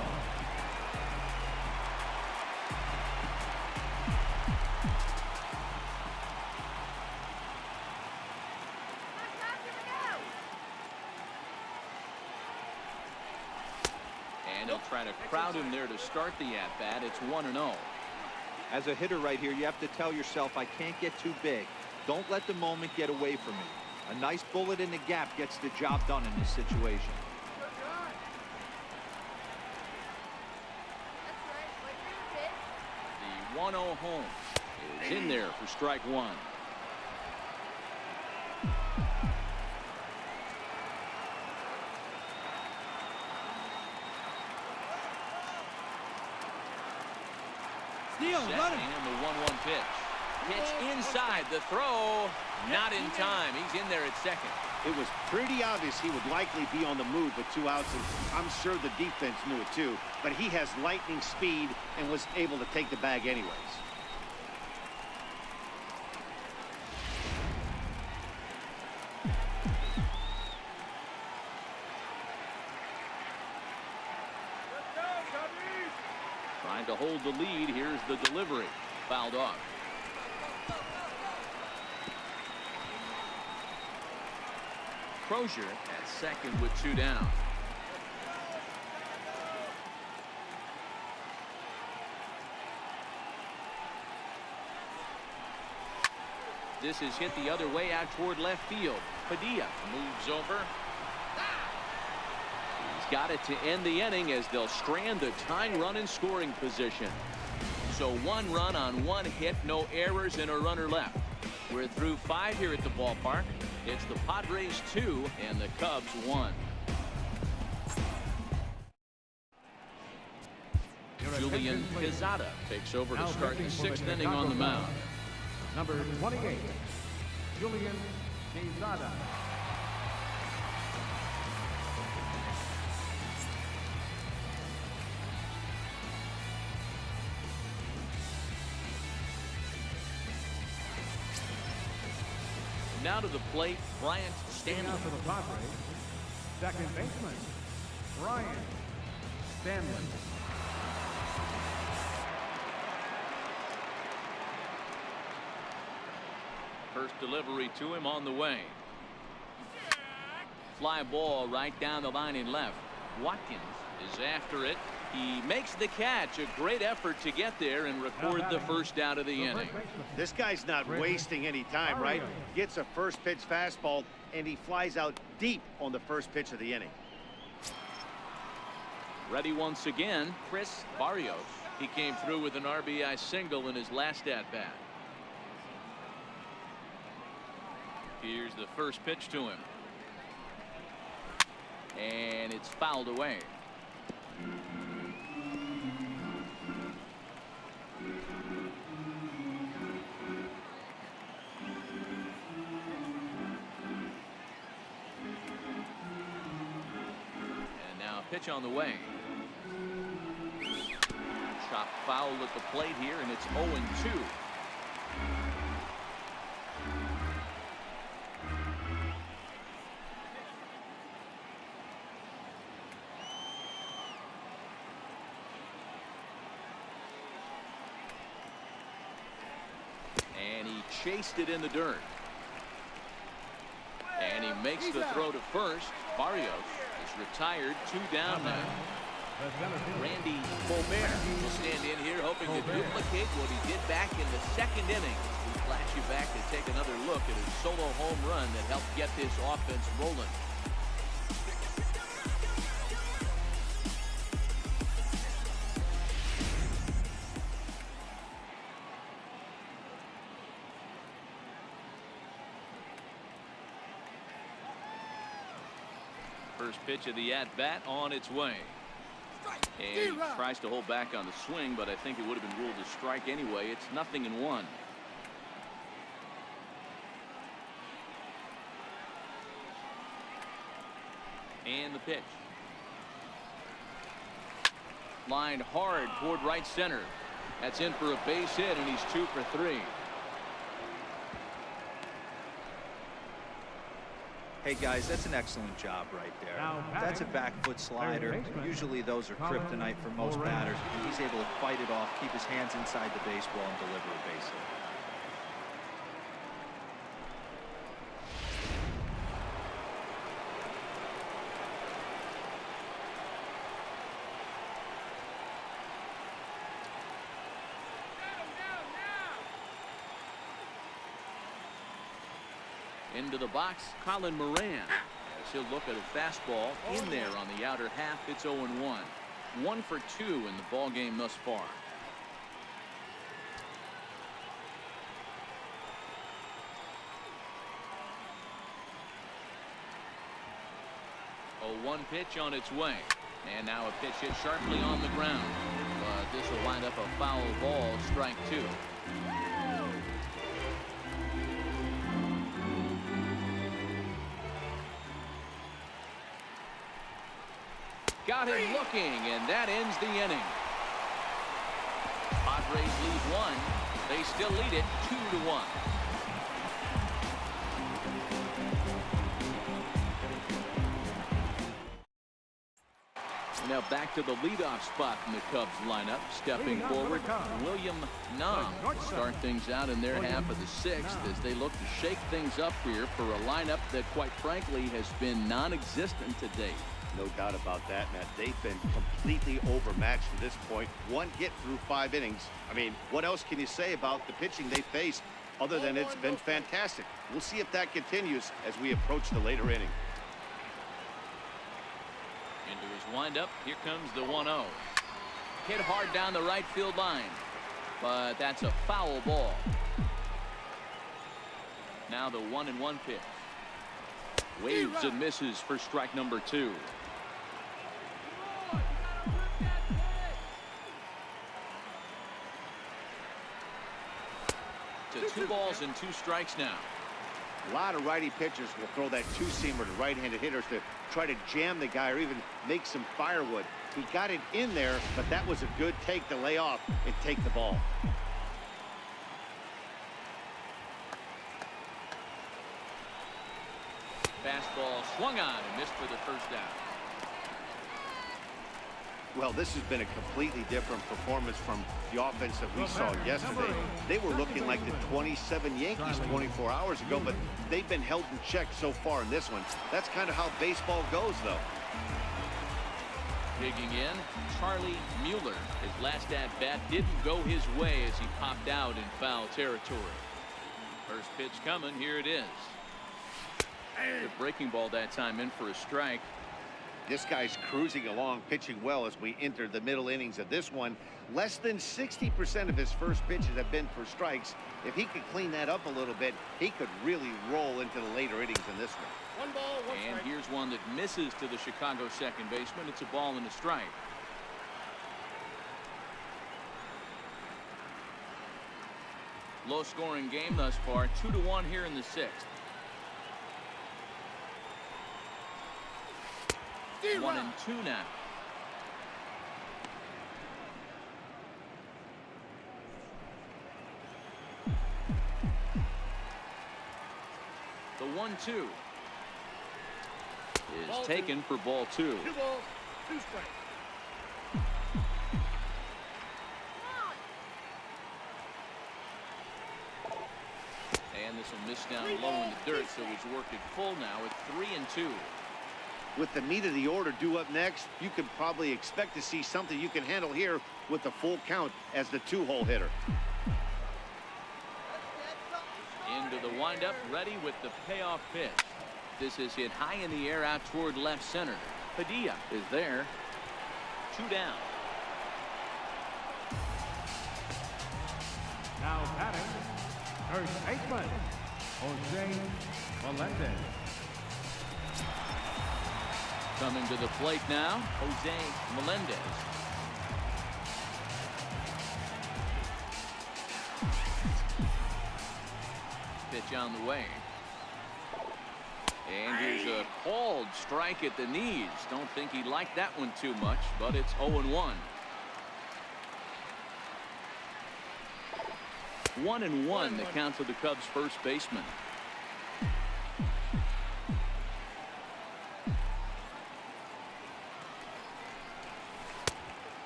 And he'll try to crowd him there to start the at-bat. It's 1-0. As a hitter right here, you have to tell yourself, I can't get too big. Don't let the moment get away from me. A nice bullet in the gap gets the job done in this situation. The 1-0 home is in there for strike 1. Steal, Set run him. and the 1-1 pitch. Pitch inside, the throw not in time. He's in there at second. It was pretty obvious he would likely be on the move with 2 outs, and I'm sure the defense knew it too, but he has lightning speed and was able to take the bag anyways. Trying to hold the lead. Here's the delivery. Fouled off. Crozier at second with 2 down. This is hit the other way out toward left field. Padilla moves over. He's got it to end the inning as they'll strand the tying run in scoring position. So 1 run on 1 hit, no errors, and a runner left. We're through 5 here at the ballpark. It's the Padres 2 and the Cubs 1. Julian Quezada takes over to start the 6th inning on the mound. Number 28, Julian Quezada. Now to the plate, Bryant Stanley. Now for the Padres, second baseman, Bryant Stanley. First delivery to him on the way. Fly ball right down the line in left. Watkins is after it. He makes the catch. A great effort to get there and record the first out of the inning. This guy's not wasting any time, right? Gets a first pitch fastball, and he flies out deep on the first pitch of the inning. Ready once again, Chris Barrios. He came through with an RBI single in his last at-bat. Here's the first pitch to him. And it's fouled away. And now pitch on the way. Chop foul at the plate here, and it's 0-2. And he chased it in the dirt. And he makes the throw to first. Barrios is retired. 2 down now. Randy Colbert will stand in here hoping to duplicate what he did back in the 2nd inning. We flash you back to take another look at his solo home run that helped get this offense rolling. First pitch of the at-bat on its way. And he tries to hold back on the swing, but I think it would have been ruled a strike anyway. It's 0-1. And the pitch. Lined hard toward right center. That's in for a base hit, and he's 2 for 3. Hey guys, that's an excellent job right there. That's a back foot slider. Usually those are kryptonite for most batters. He's able to fight it off, keep his hands inside the baseball, and deliver a base hit. Into the box, Colin Moran. As he'll look at a fastball in there on the outer half. It's 0-1. 1 for 2 in the ball game thus far. A 1 pitch on its way. And now a pitch hit sharply on the ground. But this will wind up a foul ball, strike 2. Got him looking, and that ends the inning. Padres lead 1. They still lead it 2-1. Now back to the leadoff spot in the Cubs lineup. Stepping forward, William Nam to start things out in their half of the 6th as they look to shake things up here for a lineup that, quite frankly, has been non-existent to date. No doubt about that, Matt. They've been completely overmatched to this point. 1 hit through 5 innings. I mean, what else can you say about the pitching they faced other than it's been fantastic? We'll see if that continues as we approach the later inning. Into his windup. Here comes the 1-0. Hit hard down the right field line. But that's a foul ball. Now the 1-1 pitch. Waves and misses for strike number 2. To 2 balls and 2 strikes now. A lot of righty pitchers will throw that two-seamer to right-handed hitters to try to jam the guy or even make some firewood. He got it in there, but that was a good take to lay off and take the ball. Fastball swung on and missed for the first down. Well, this has been a completely different performance from the offense that we saw yesterday. They were looking like the 27 Yankees 24 hours ago, but they've been held in check so far in this one. That's kind of how baseball goes, though. Digging in, Charlie Mueller. His last at-bat didn't go his way as he popped out in foul territory. First pitch coming. Here it is. The breaking ball that time in for a strike. This guy's cruising along, pitching well as we enter the middle innings of this one. Less than 60% of his first pitches have been for strikes. If he could clean that up a little bit, he could really roll into the later innings in this one. 1 ball, 1 strike. And here's one that misses to the Chicago second baseman. It's a ball and a strike. Low scoring game thus far. 2-1 here in the 6th. 1-2 now. The 1-2 is taken for ball 2. 2 balls, 2 strikes. And this will miss down low in the dirt, so he's worked it full now at 3-2. With the meat of the order due up next, you could probably expect to see something you can handle here with the full count as the 2-hole hitter. Into the windup, ready with the payoff pitch. This is hit high in the air out toward left center. Padilla is there. 2 down. Now batting, first baseman, Jose Melendez. Coming to the plate now, Jose Melendez. Pitch on the way. And here's a called strike at the knees. Don't think he liked that one too much, but it's 0-1. 1-1 the count to the Cubs first baseman.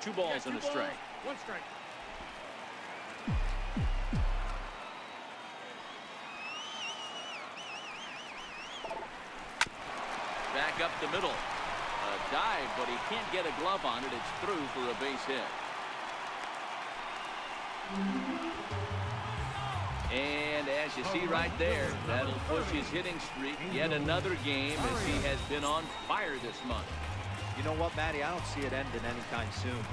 Two balls and a strike. One strike. Back up the middle. A dive, but he can't get a glove on it. It's through for a base hit. And as you see right there, that'll push his hitting streak yet another game as he has been on fire this month. You know what, Matty? I don't see it ending anytime soon.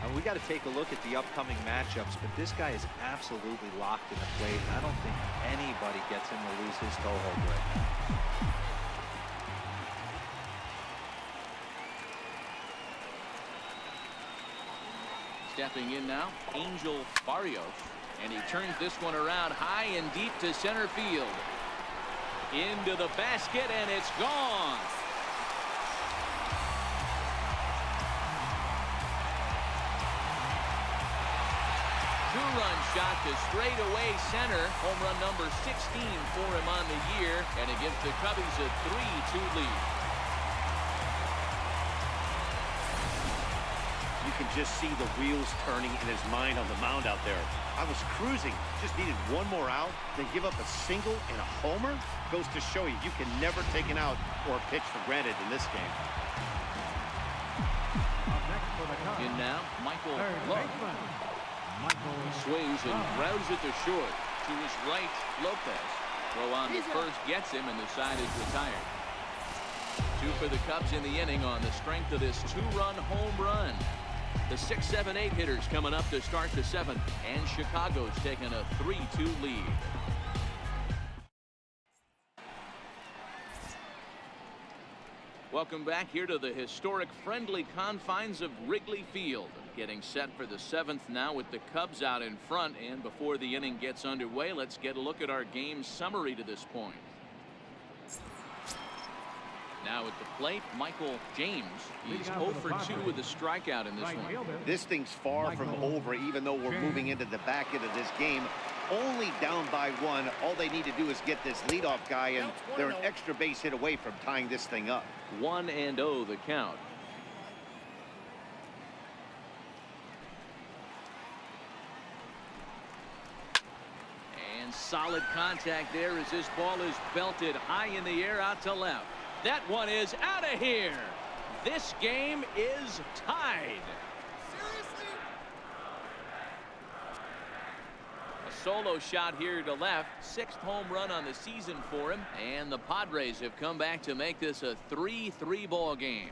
And we got to take a look at the upcoming matchups, but this guy is absolutely locked in the plate. I don't think anybody gets him to lose his toehold right now. Stepping in now, Angel Barrios. And he turns this one around high and deep to center field. Into the basket, and it's gone. Two-run shot to straightaway center. Home run number 16 for him on the year. And it gives the Cubbies a 3-2 lead. You can just see the wheels turning in his mind on the mound out there. I was cruising, just needed one more out, then give up a single and a homer. Goes to show you can never take an out or a pitch for granted in this game. Up next for the Cubs, In now, Michael third Love. baseman, Michael Swings and Love. grounds it to short. To his right, Lopez. Throw on the first gets him, and the side is retired. Two for the Cubs in the inning on the strength of this two-run home run. The 6, 7, 8 hitters coming up to start the 7th, and Chicago's taking a 3-2 lead. Welcome back here to the historic friendly confines of Wrigley Field. Getting set for the 7th now with the Cubs out in front, and before the inning gets underway, let's get a look at our game summary to this point. Now at the plate, Michael James. He's 0 for 2 with a strikeout in this one. This thing's far from over, even though we're moving into the back end of this game. Only down by 1. All they need to do is get this leadoff guy, and they're an extra base hit away from tying this thing up. 1-0 the count. And solid contact there as this ball is belted high in the air out to left. That one is out of here. This game is tied. Seriously? A solo shot here to left. 6th home run on the season for him. And the Padres have come back to make this a 3-3 ball game.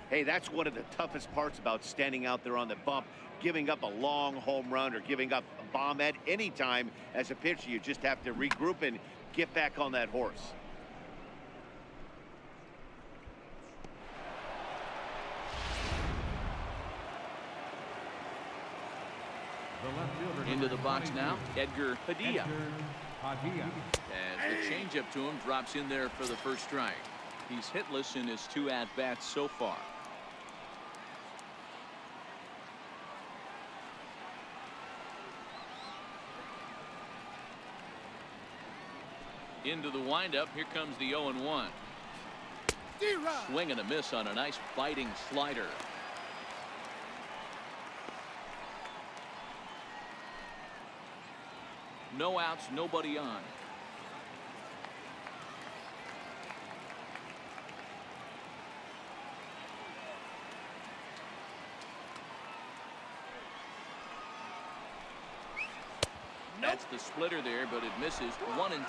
Hey, that's one of the toughest parts about standing out there on the bump. Giving up a long home run or giving up a bomb at any time as a pitcher. You just have to regroup and get back on that horse. Into the box now, Edgar Padilla. Padilla. As the changeup to him drops in there for the first strike. He's hitless in his 2 at-bats so far. Into the windup. Here comes the 0-1. Swing and a miss on a nice biting slider. No outs, nobody on. That's the splitter there, but it misses. 1-2.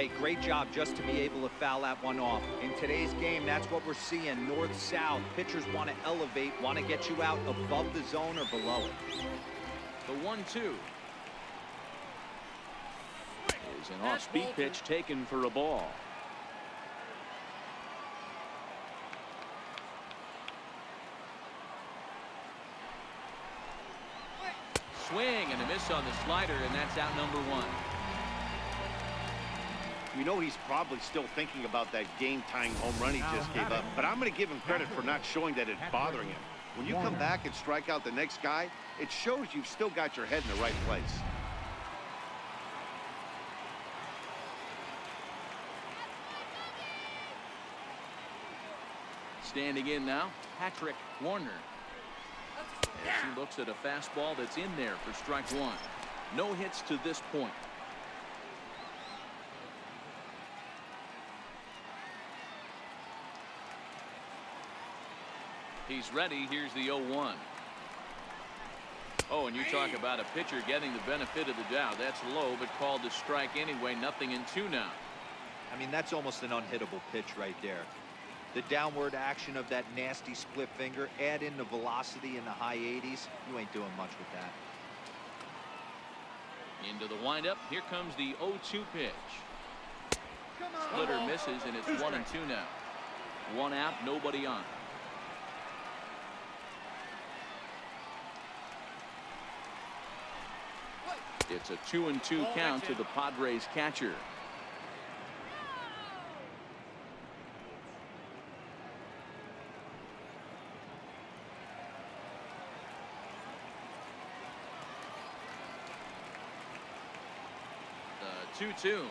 Hey, great job just to be able to foul that one off. In today's game, that's what we're seeing, north-south. Pitchers want to elevate, want to get you out above the zone or below it. The 1-2. Is an off-speed pitch taken for a ball. Swing and a miss on the slider, and that's out number 1. You know he's probably still thinking about that game-tying home run he just gave up, but I'm going to give him credit for not showing that it's bothering him. When you come back and strike out the next guy, it shows you've still got your head in the right place. Standing in now, Patrick Warner. As he looks at a fastball that's in there for strike 1. No hits to this point. He's ready. Here's the 0-1. Oh, and you talk about a pitcher getting the benefit of the doubt. That's low, but called to strike anyway. Nothing in 2 now. I mean, that's almost an unhittable pitch right there. The downward action of that nasty split finger, add in the velocity in the high 80s, you ain't doing much with that. Into the windup. Here comes the 0-2 pitch. Splitter misses, and it's 1-2 now. 1 out, nobody on. It's a 2-2 count to the Padres catcher. The 2-2.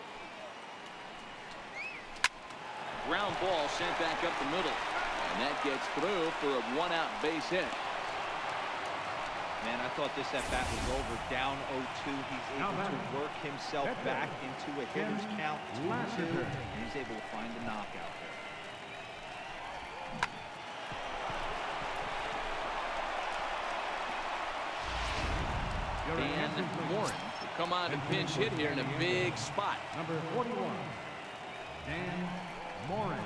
Ground ball sent back up the middle, and that gets through for a 1-out base hit. Man, I thought this at-bat was over. Down 0-2. He's able to work himself back into a hitter's count 2-2, and he's able to find the knockout there. Dan Morin will come on and pinch hit here in a big spot. Number 41, Dan Morin.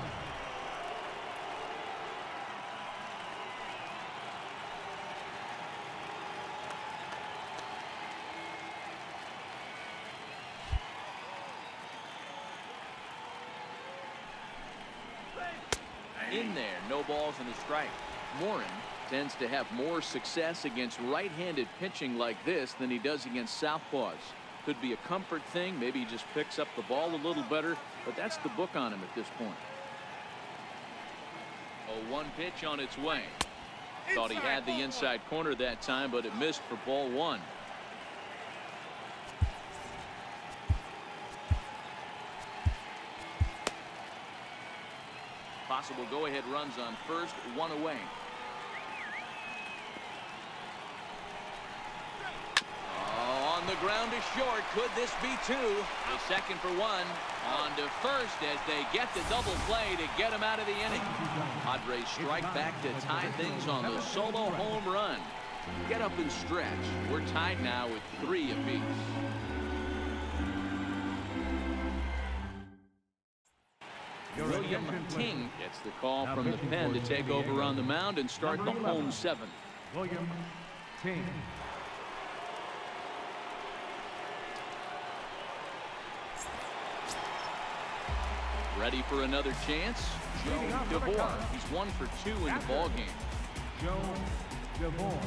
In there, no balls and a strike. Morin tends to have more success against right-handed pitching like this than he does against southpaws. Could be a comfort thing. Maybe he just picks up the ball a little better, but that's the book on him at this point. 0-1 pitch on its way. Thought he had the inside corner that time, but it missed for ball 1. Possible go-ahead runs on first, 1 away. Oh, on the ground to short. Could this be 2? The second for 1. On to first as they get the double play to get him out of the inning. Padres strike back to tie things on the solo home run. Get up and stretch. We're tied now with 3 apiece. William Ting gets the call from the pen to take over on the mound and start the home 7th. William Ting. Ready for another chance? Joe DeVore. He's 1 for 2 in the ball game. Joe DeVore.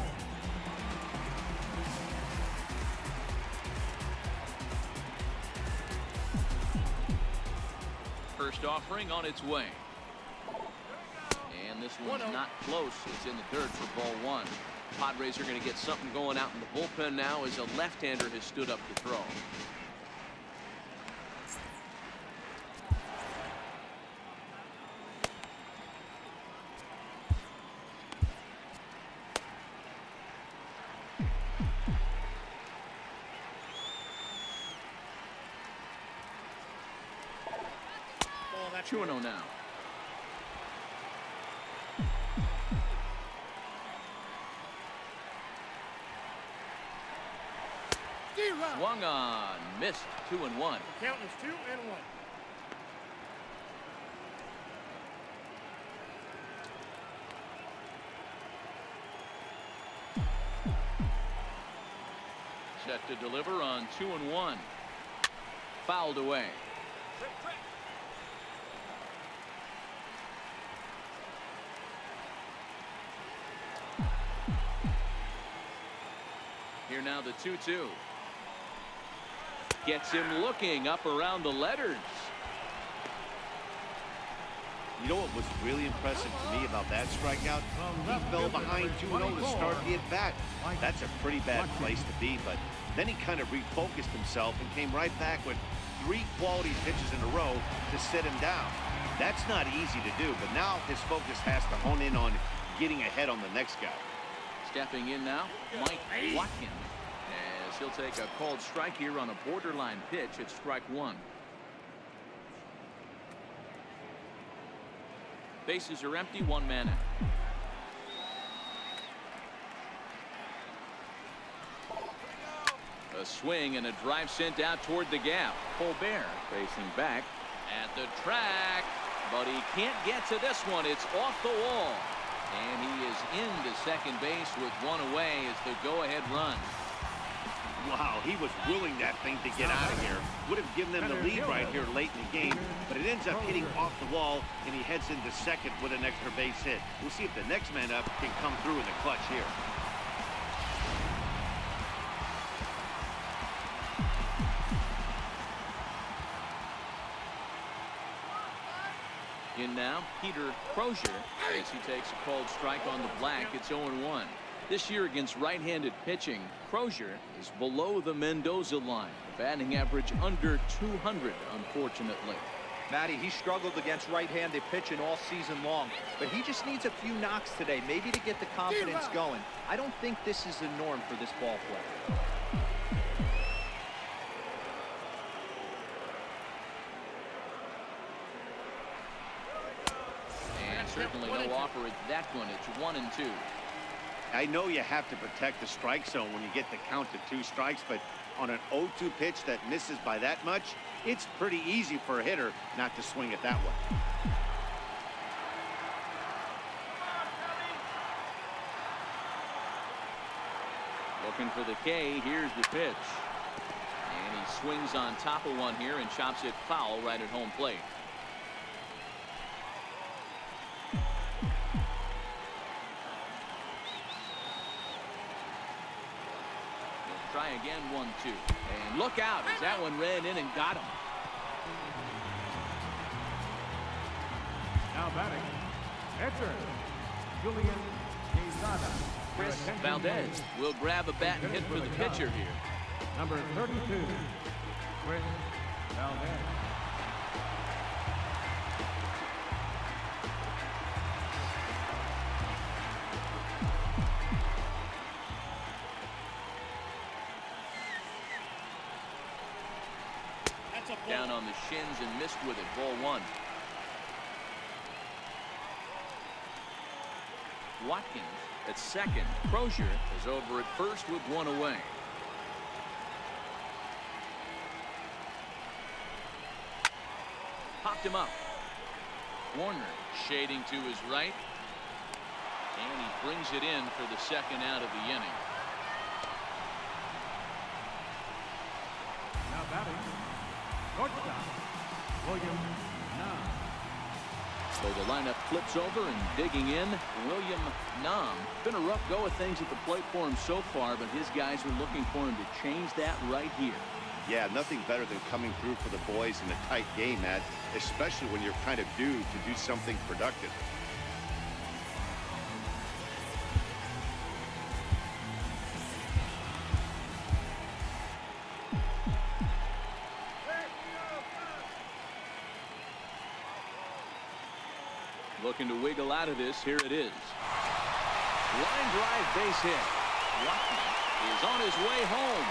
First offering on its way. And this one's not close. It's in the dirt for ball 1. Padres are going to get something going out in the bullpen now as a left-hander has stood up to throw. That's 2-0 now. Swung on, missed. 2-1. Count is 2-1. Set to deliver on 2-1. Fouled away. Here now the 2-2. Gets him looking up around the letters. You know what was really impressive to me about that strikeout? He fell behind 2-0 to start the at-bat. That's a pretty bad place to be, but then he kind of refocused himself and came right back with 3 quality pitches in a row to sit him down. That's not easy to do, but now his focus has to hone in on getting ahead on the next guy. Stepping in now, Mike Watkins, as he'll take a called strike here on a borderline pitch at strike 1. Bases are empty, 1 man out. A swing and a drive sent out toward the gap. Colbert facing back at the track, but he can't get to this one. It's off the wall, and he is into second base with 1 away as the go-ahead run. Wow, he was willing that thing to get out of here. Would have given them the lead right here late in the game, but it ends up hitting off the wall, and he heads into second with an extra base hit. We'll see if the next man up can come through in the clutch here. In now, Peter Crozier, as he takes a called strike on the black. It's 0-1. This year against right-handed pitching, Crozier is below the Mendoza line. Batting average under 200, unfortunately. Matty, he struggled against right-handed pitching all season long, but he just needs a few knocks today, maybe to get the confidence going. I don't think this is the norm for this ball player. And certainly no offer at that one. It's 1-2. I know you have to protect the strike zone when you get the count to 2 strikes, but on an 0-2 pitch that misses by that much, it's pretty easy for a hitter not to swing at that one. Looking for the K. Here's the pitch. And he swings on top of one here and chops it foul right at home plate. Try again, 1-2. And look out as that one ran in and got him. Now batting, pitcher, Julian Quezada. Chris Valdez will grab a bat and hit for the pitcher here. Number 32, Chris Valdez. Down on the shins and missed with it. Ball 1. Watkins at second. Crozier is over at first with 1 away. Popped him up. Warner shading to his right. And he brings it in for the second out of the inning. Now batting, shortstop, William Nam. So the lineup flips over and digging in, William Nam. Been a rough go of things at the plate for him so far, but his guys are looking for him to change that right here. Yeah, nothing better than coming through for the boys in a tight game, Matt, especially when you're kind of due to do something productive. Looking to wiggle out of this. Here it is. Line drive base hit. Watkins is on his way home.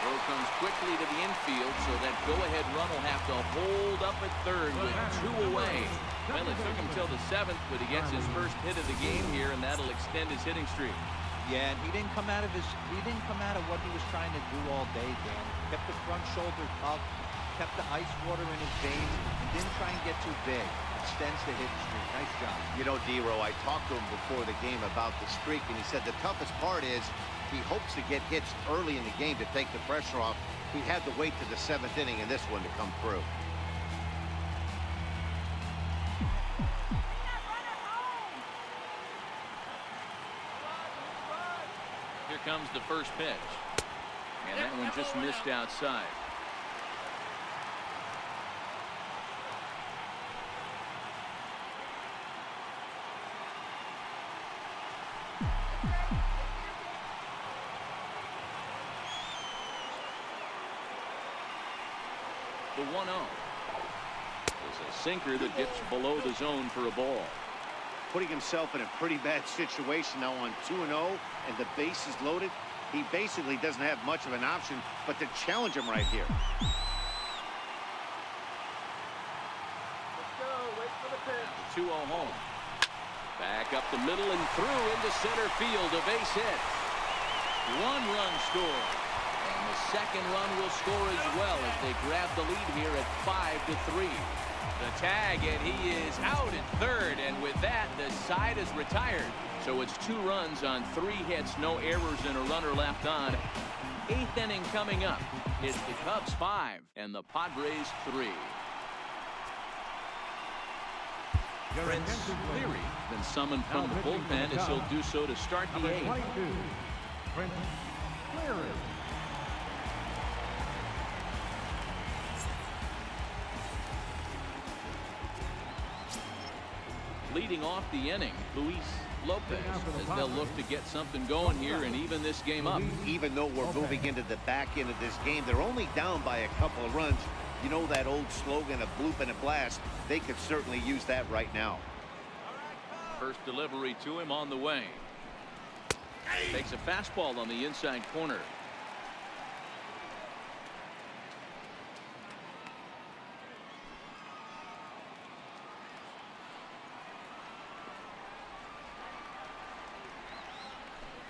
Throw comes quickly to the infield, so that go-ahead run will have to hold up at third with 2 away. Well, it took him till the 7th, but he gets his first hit of the game here, and that'll extend his hitting streak. Yeah, and he didn't come out of what he was trying to do all day, Dan. Kept the front shoulder up, kept the ice water in his veins, and didn't try and get too big. Extends the hit streak. Nice job. You know, D-Row, I talked to him before the game about the streak, and he said the toughest part is He hopes to get hits early in the game to take the pressure off. He had to wait to the 7th inning in this one to come through. Here comes the first pitch. And that one just missed outside. The 1-0 is a sinker that dips below the zone for a ball. Putting himself in a pretty bad situation now on 2-0 and the base is loaded. He basically doesn't have much of an option but to challenge him right here. Let's go. Wait for the pitch. 2-0 home. Back up the middle and through into center field. A base hit. 1 run scored. And the second run will score as well as they grab the lead here at 5-3. The tag, and he is out at third, and with that the side is retired. So it's 2 runs on 3 hits, no errors, and a runner left on. 8th inning coming up. It's the Cubs 5 and the Padres 3. Prince Leary been summoned from the bullpen as he'll do so to start the 8th. 22, Prince Leary. Leading off the inning, Luis Lopez, as they'll look to get something going here and even this game up. Even though we're moving into the back end of this game, they're only down by a couple of runs. You know that old slogan, a bloop and a blast? They could certainly use that right now. First delivery to him on the way. Takes a fastball on the inside corner.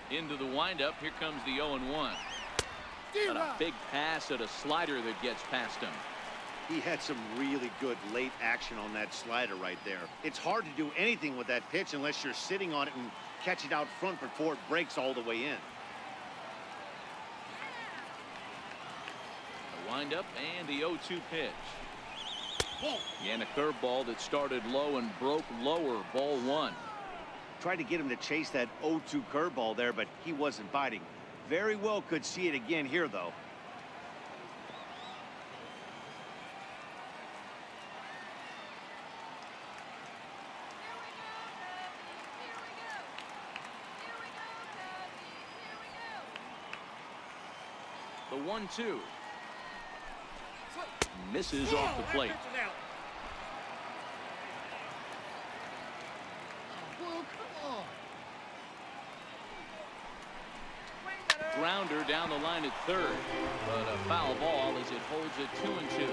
Into the windup. Here comes the 0-1. And a big pass at a slider that gets past him. He had some really good late action on that slider right there. It's hard to do anything with that pitch unless you're sitting on it and catch it out front before it breaks all the way in. The windup and the 0-2 pitch. And a curveball that started low and broke lower. Ball 1. Tried to get him to chase that 0-2 curveball there, but he wasn't biting. Very well could see it again here, though. The 1-2. Misses off the plate. Grounder down the line at third, but a foul ball as it holds it 2-2.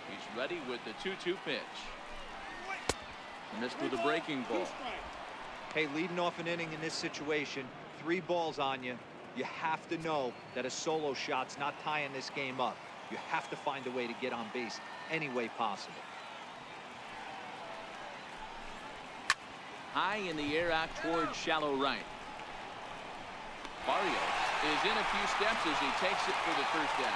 He's ready with the 2-2 pitch. Missed with a breaking ball. Hey, leading off an inning in this situation, 3 balls on you. You have to know that a solo shot's not tying this game up. You have to find a way to get on base any way possible. High in the air out towards shallow right. Barrios is in a few steps as he takes it for the first down.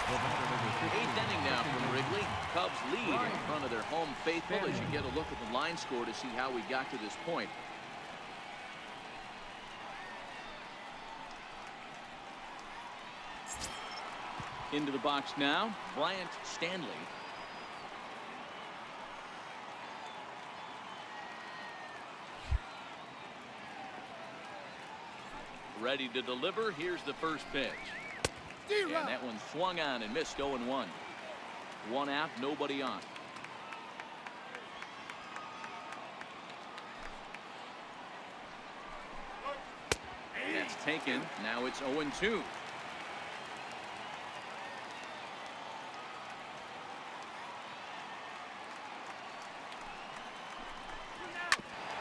8th inning now from Wrigley. Cubs lead in front of their home faithful as you get a look at the line score to see how we got to this point. Into the box now, Bryant Stanley. Ready to deliver. Here's the first pitch. And that one swung on and missed. 0-1. 1 out, nobody on. That's taken. Now it's 0-2.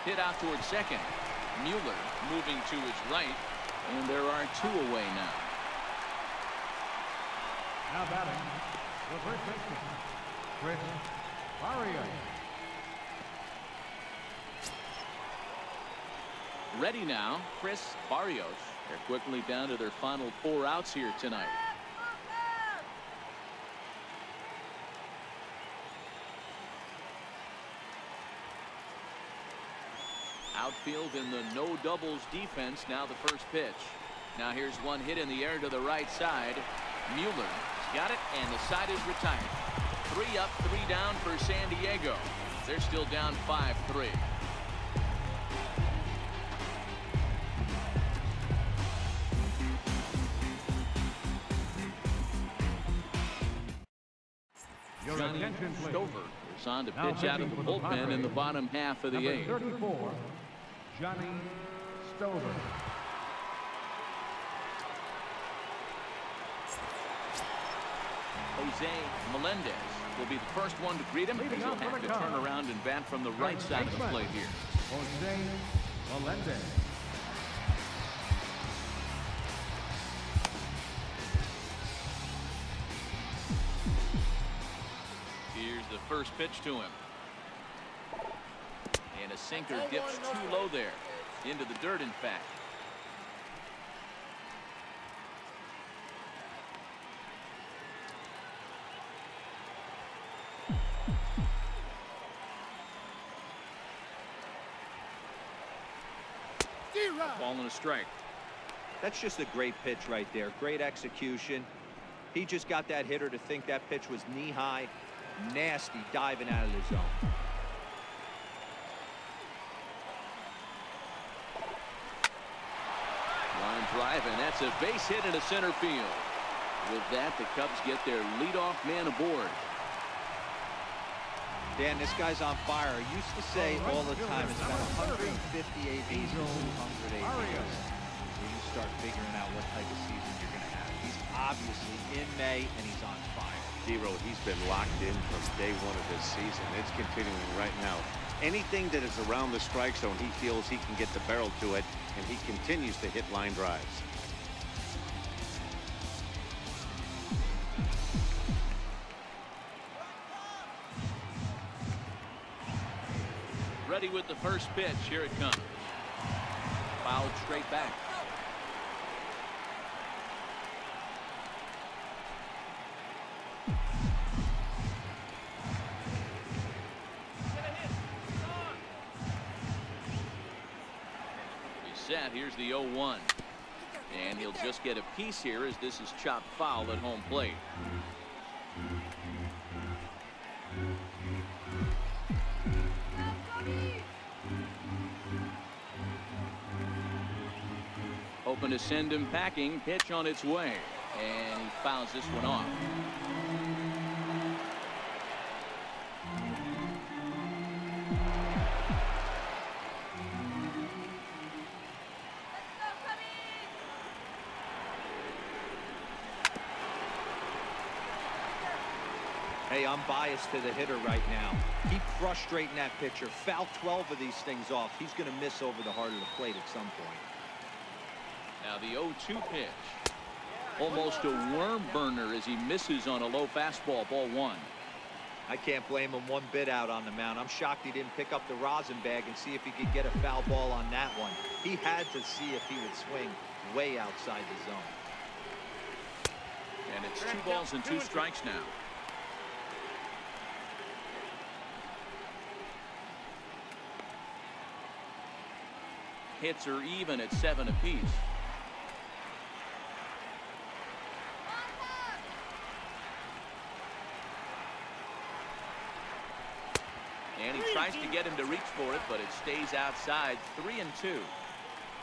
Hit out towards second. Mueller moving to his right. And there are 2 away now. Now batting, the first baseman, Chris Barrios. Ready now, Chris Barrios. They're quickly down to their final 4 outs here tonight. Outfield in the no doubles defense. Now the first pitch. Now here's one hit in the air to the right side. Mueller's got it, and the side is retired. 3 up, 3 down for San Diego. They're still down 5-3. Johnny Stover is on to pitch out of the bullpen in the bottom half of the 8th. 34, Johnny Stover. Jose Melendez will be the first one to greet him. He'll have to turn around and bat from the right side of the plate here. Jose Melendez. Here's the first pitch to him. And a sinker dips too low there. Into the dirt, in fact. Ball and a strike. That's just a great pitch right there. Great execution. He just got that hitter to think that pitch was knee-high. Nasty diving out of the zone. Line drive, and that's a base hit into center field. With that, the Cubs get their leadoff man aboard. Dan, this guy's on fire. I used to say all the time it's about 150 ABs to 200 ABs. When you start figuring out what type of season you're going to have. He's obviously in May, and he's on fire. Zero, he's been locked in from day 1 of this season. It's continuing right now. Anything that is around the strike zone, he feels he can get the barrel to it, and he continues to hit line drives. Ready with the first pitch. Here it comes. Fouled straight back. He's set. Here's the 0-1. And he'll just get a piece here as this is chopped foul at home plate. Hoping to send him packing. Pitch on its way, and he fouls this one off. Hey, I'm biased to the hitter right now. Keep frustrating that pitcher. Foul 12 of these things off. He's going to miss over the heart of the plate at some point. Now the 0-2 pitch. Almost a worm burner as he misses on a low fastball. Ball 1. I can't blame him one bit out on the mound. I'm shocked he didn't pick up the rosin bag and see if he could get a foul ball on that one. He had to see if he would swing way outside the zone. And it's 2 balls and 2 strikes now. Hits are even at 7 apiece. And he tries to get him to reach for it, but it stays outside. 3-2.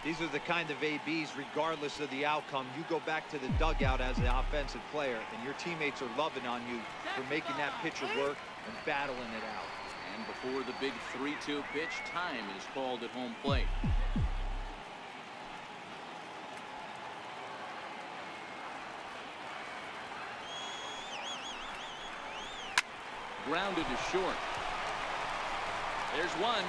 These are the kind of ABs, regardless of the outcome. You go back to the dugout as an offensive player, and your teammates are loving on you for making that pitcher work and battling it out. And before the big 3-2 pitch, time is called at home plate. Grounded to short. There's one.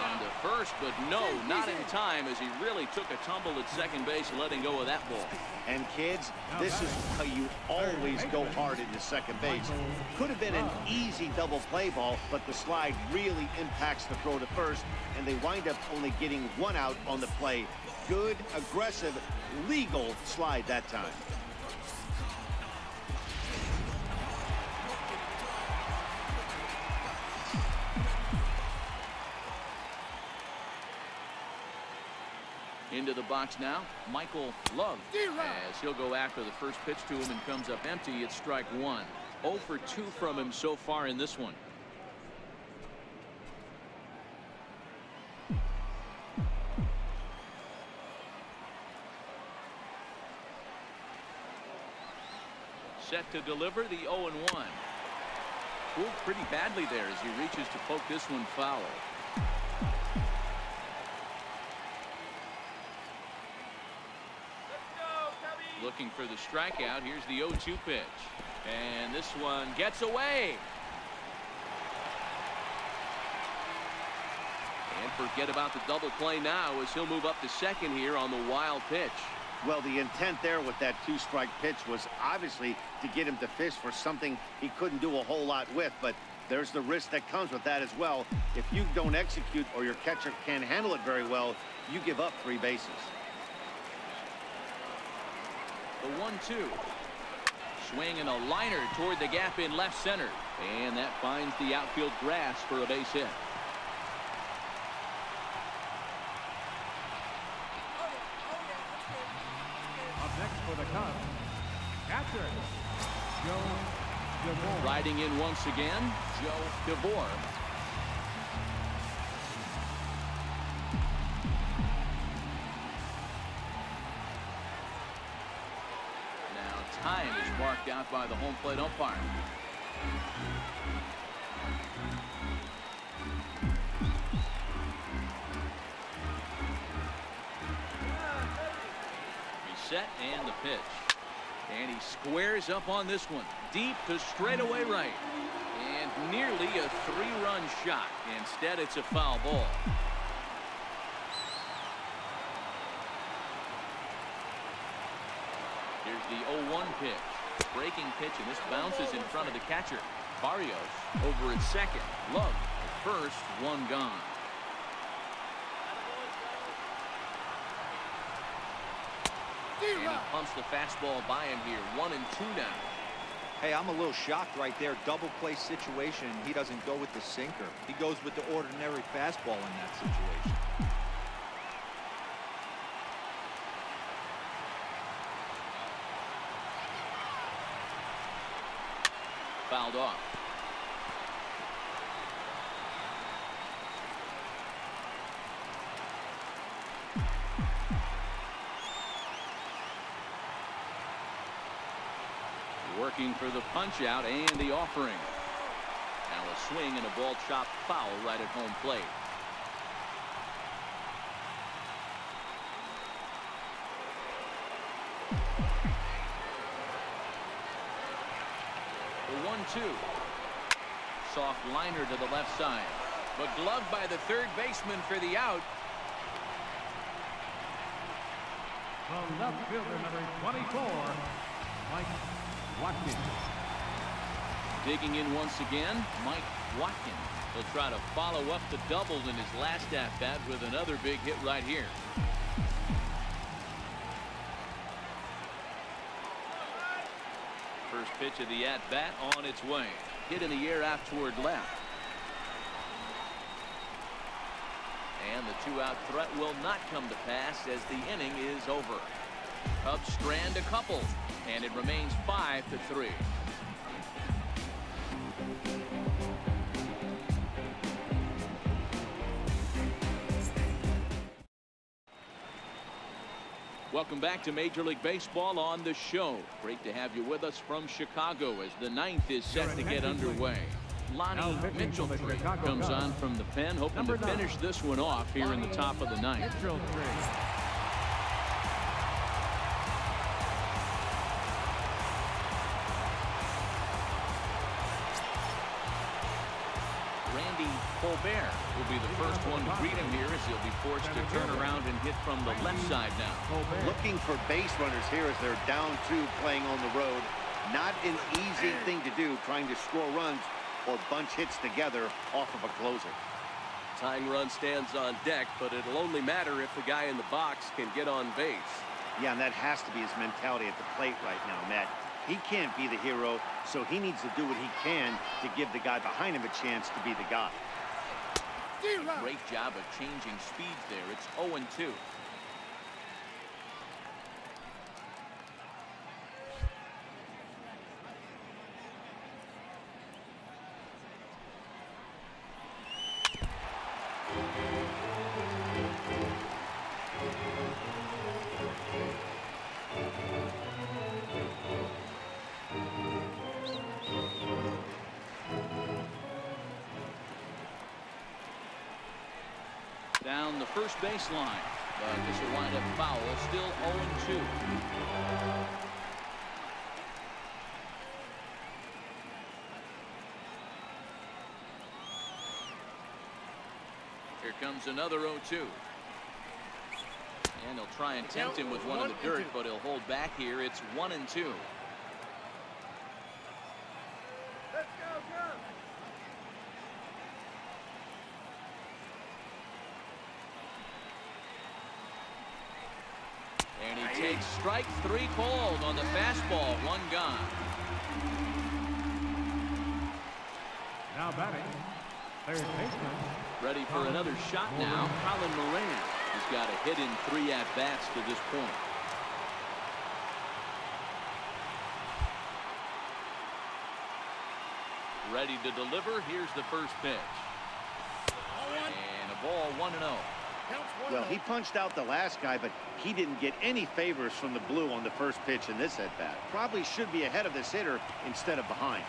On to first, but no, not in time, as he really took a tumble at second base, letting go of that ball. And kids, this is how you always go hard into second base. Could have been an easy double play ball, but the slide really impacts the throw to first, and they wind up only getting one out on the play. Good, aggressive, legal slide that time. Into the box now, Michael Love, as he'll go after the first pitch to him and comes up empty. It's strike one. 0 for 2 from him so far in this one. Set to deliver the 0-1. Pulled pretty badly there as he reaches to poke this one foul. Looking for the strikeout. Here's the 0-2 pitch. And this one gets away. And forget about the double play now as he'll move up to second here on the wild pitch. Well, the intent there with that 2-strike pitch was obviously to get him to fish for something he couldn't do a whole lot with, but there's the risk that comes with that as well. If you don't execute or your catcher can't handle it very well, you give up 3 bases. The 1-2. Swing and a liner toward the gap in left center. And that finds the outfield grass for a base hit. Up next for the Cubs, catcher, Joe DeVore. Riding in once again, Joe DeVore. Time is marked out by the home plate umpire. Reset and the pitch. And he squares up on this one. Deep to straightaway right. And nearly a 3-run shot. Instead, it's a foul ball. Here's the 0-1 pitch. Breaking pitch, and this bounces in front of the catcher. Barrios over at second. Love first, one gone. And he pumps the fastball by him here. 1-2 now. Hey, I'm a little shocked right there. Double play situation. He doesn't go with the sinker. He goes with the ordinary fastball in that situation. Fouled off. Working for the punch out and the offering. Now a swing and a ball chopped foul right at home plate. The 1-2. Soft liner to the left side, but gloved by the third baseman for the out. The left fielder, number 24, Mike Watkins. Digging in once again, Mike Watkins. He'll try to follow up the double in his last at-bat with another big hit right here. First pitch of the at-bat on its way. Hit in the air out toward left. And the two-out threat will not come to pass as the inning is over. Cubs strand a couple, and it remains 5-3. Welcome back to Major League Baseball on the show. Great to have you with us from Chicago as the ninth is set to get underway. Lonnie Mitchell comes on from the pen, hoping to finish this one off here in the top of the ninth. Randy Bear will be the first one to greet him here as he'll be forced to turn around and hit from the left side now. Looking for base runners here as they're down 2 playing on the road. Not an easy thing to do, trying to score runs or bunch hits together off of a closer. Tying run stands on deck, but it'll only matter if the guy in the box can get on base. Yeah, and that has to be his mentality at the plate right now, Matt. He can't be the hero, so he needs to do what he can to give the guy behind him a chance to be the guy. Great job of changing speeds there. It's 0-2. Down the first baseline, but this will wind up foul. Still 0-2. Here comes another 0-2. And he'll try and tempt him with one in the dirt, but he'll hold back here. It's 1-2. Let's go, go. And he takes strike 3 called on the fastball. 1 gone. Now batting, third baseman. Ready for another shot now. Colin Moran. He's got a hit in 3 at-bats to this point. Ready to deliver. Here's the first pitch. And a ball 1-0. Well, he punched out the last guy, but he didn't get any favors from the blue on the first pitch in this at-bat. Probably should be ahead of this hitter instead of behind.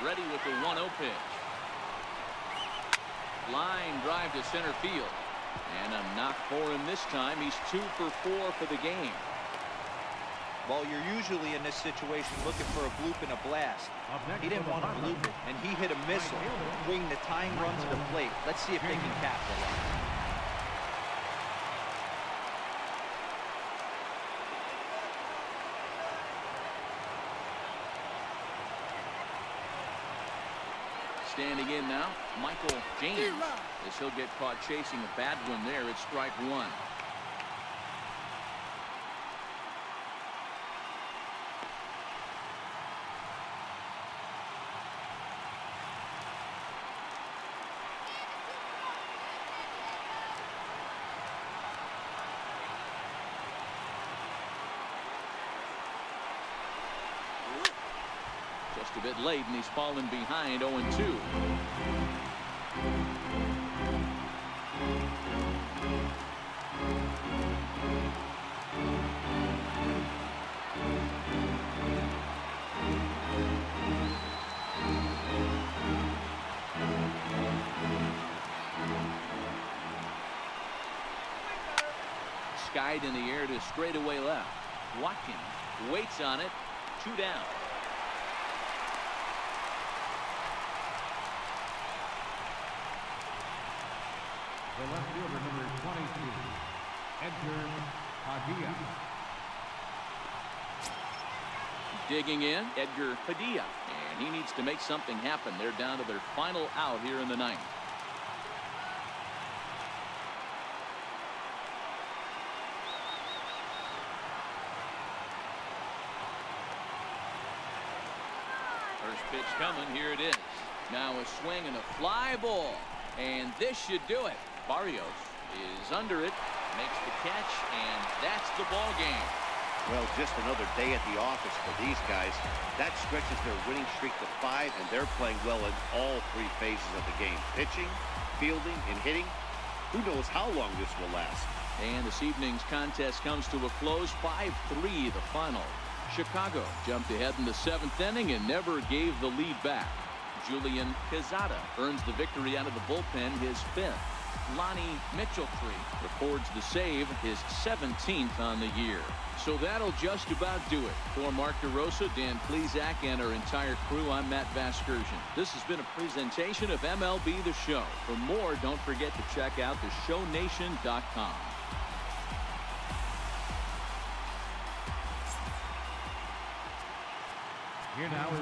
Ready with the 1-0 pitch. Line drive to center field. And a knock for him this time. He's 2 for 4 for the game. Well, you're usually in this situation looking for a bloop and a blast. He didn't want to bloop it, and he hit a missile, bringing the tying run to the plate. Let's see if they can capitalize. Standing in now, Michael James, as he'll get caught chasing a bad one there. It's strike 1. Just a bit late, and he's fallen behind 0-2. Skied in the air to straightaway left. Watkins waits on it. 2 down. The left fielder, number 22, Edgar Padilla. Digging in, Edgar Padilla. And he needs to make something happen. They're down to their final out here in the 9th. First pitch coming. Here it is. Now a swing and a fly ball. And this should do it. Barrios is under it, makes the catch, and that's the ball game. Well, just another day at the office for these guys. That stretches their winning streak to 5, and they're playing well in all 3 phases of the game. Pitching, fielding, and hitting. Who knows how long this will last. And this evening's contest comes to a close. 5-3 the final. Chicago jumped ahead in the 7th inning and never gave the lead back. Julian Quezada earns the victory out of the bullpen, his 5th. Lonnie Mitchell-Tree records the save, his 17th on the year. So that'll just about do it. For Mark DeRosa, Dan Plesac, and our entire crew, I'm Matt Vasgersian. This has been a presentation of MLB The Show. For more, don't forget to check out theshownation.com. Here now is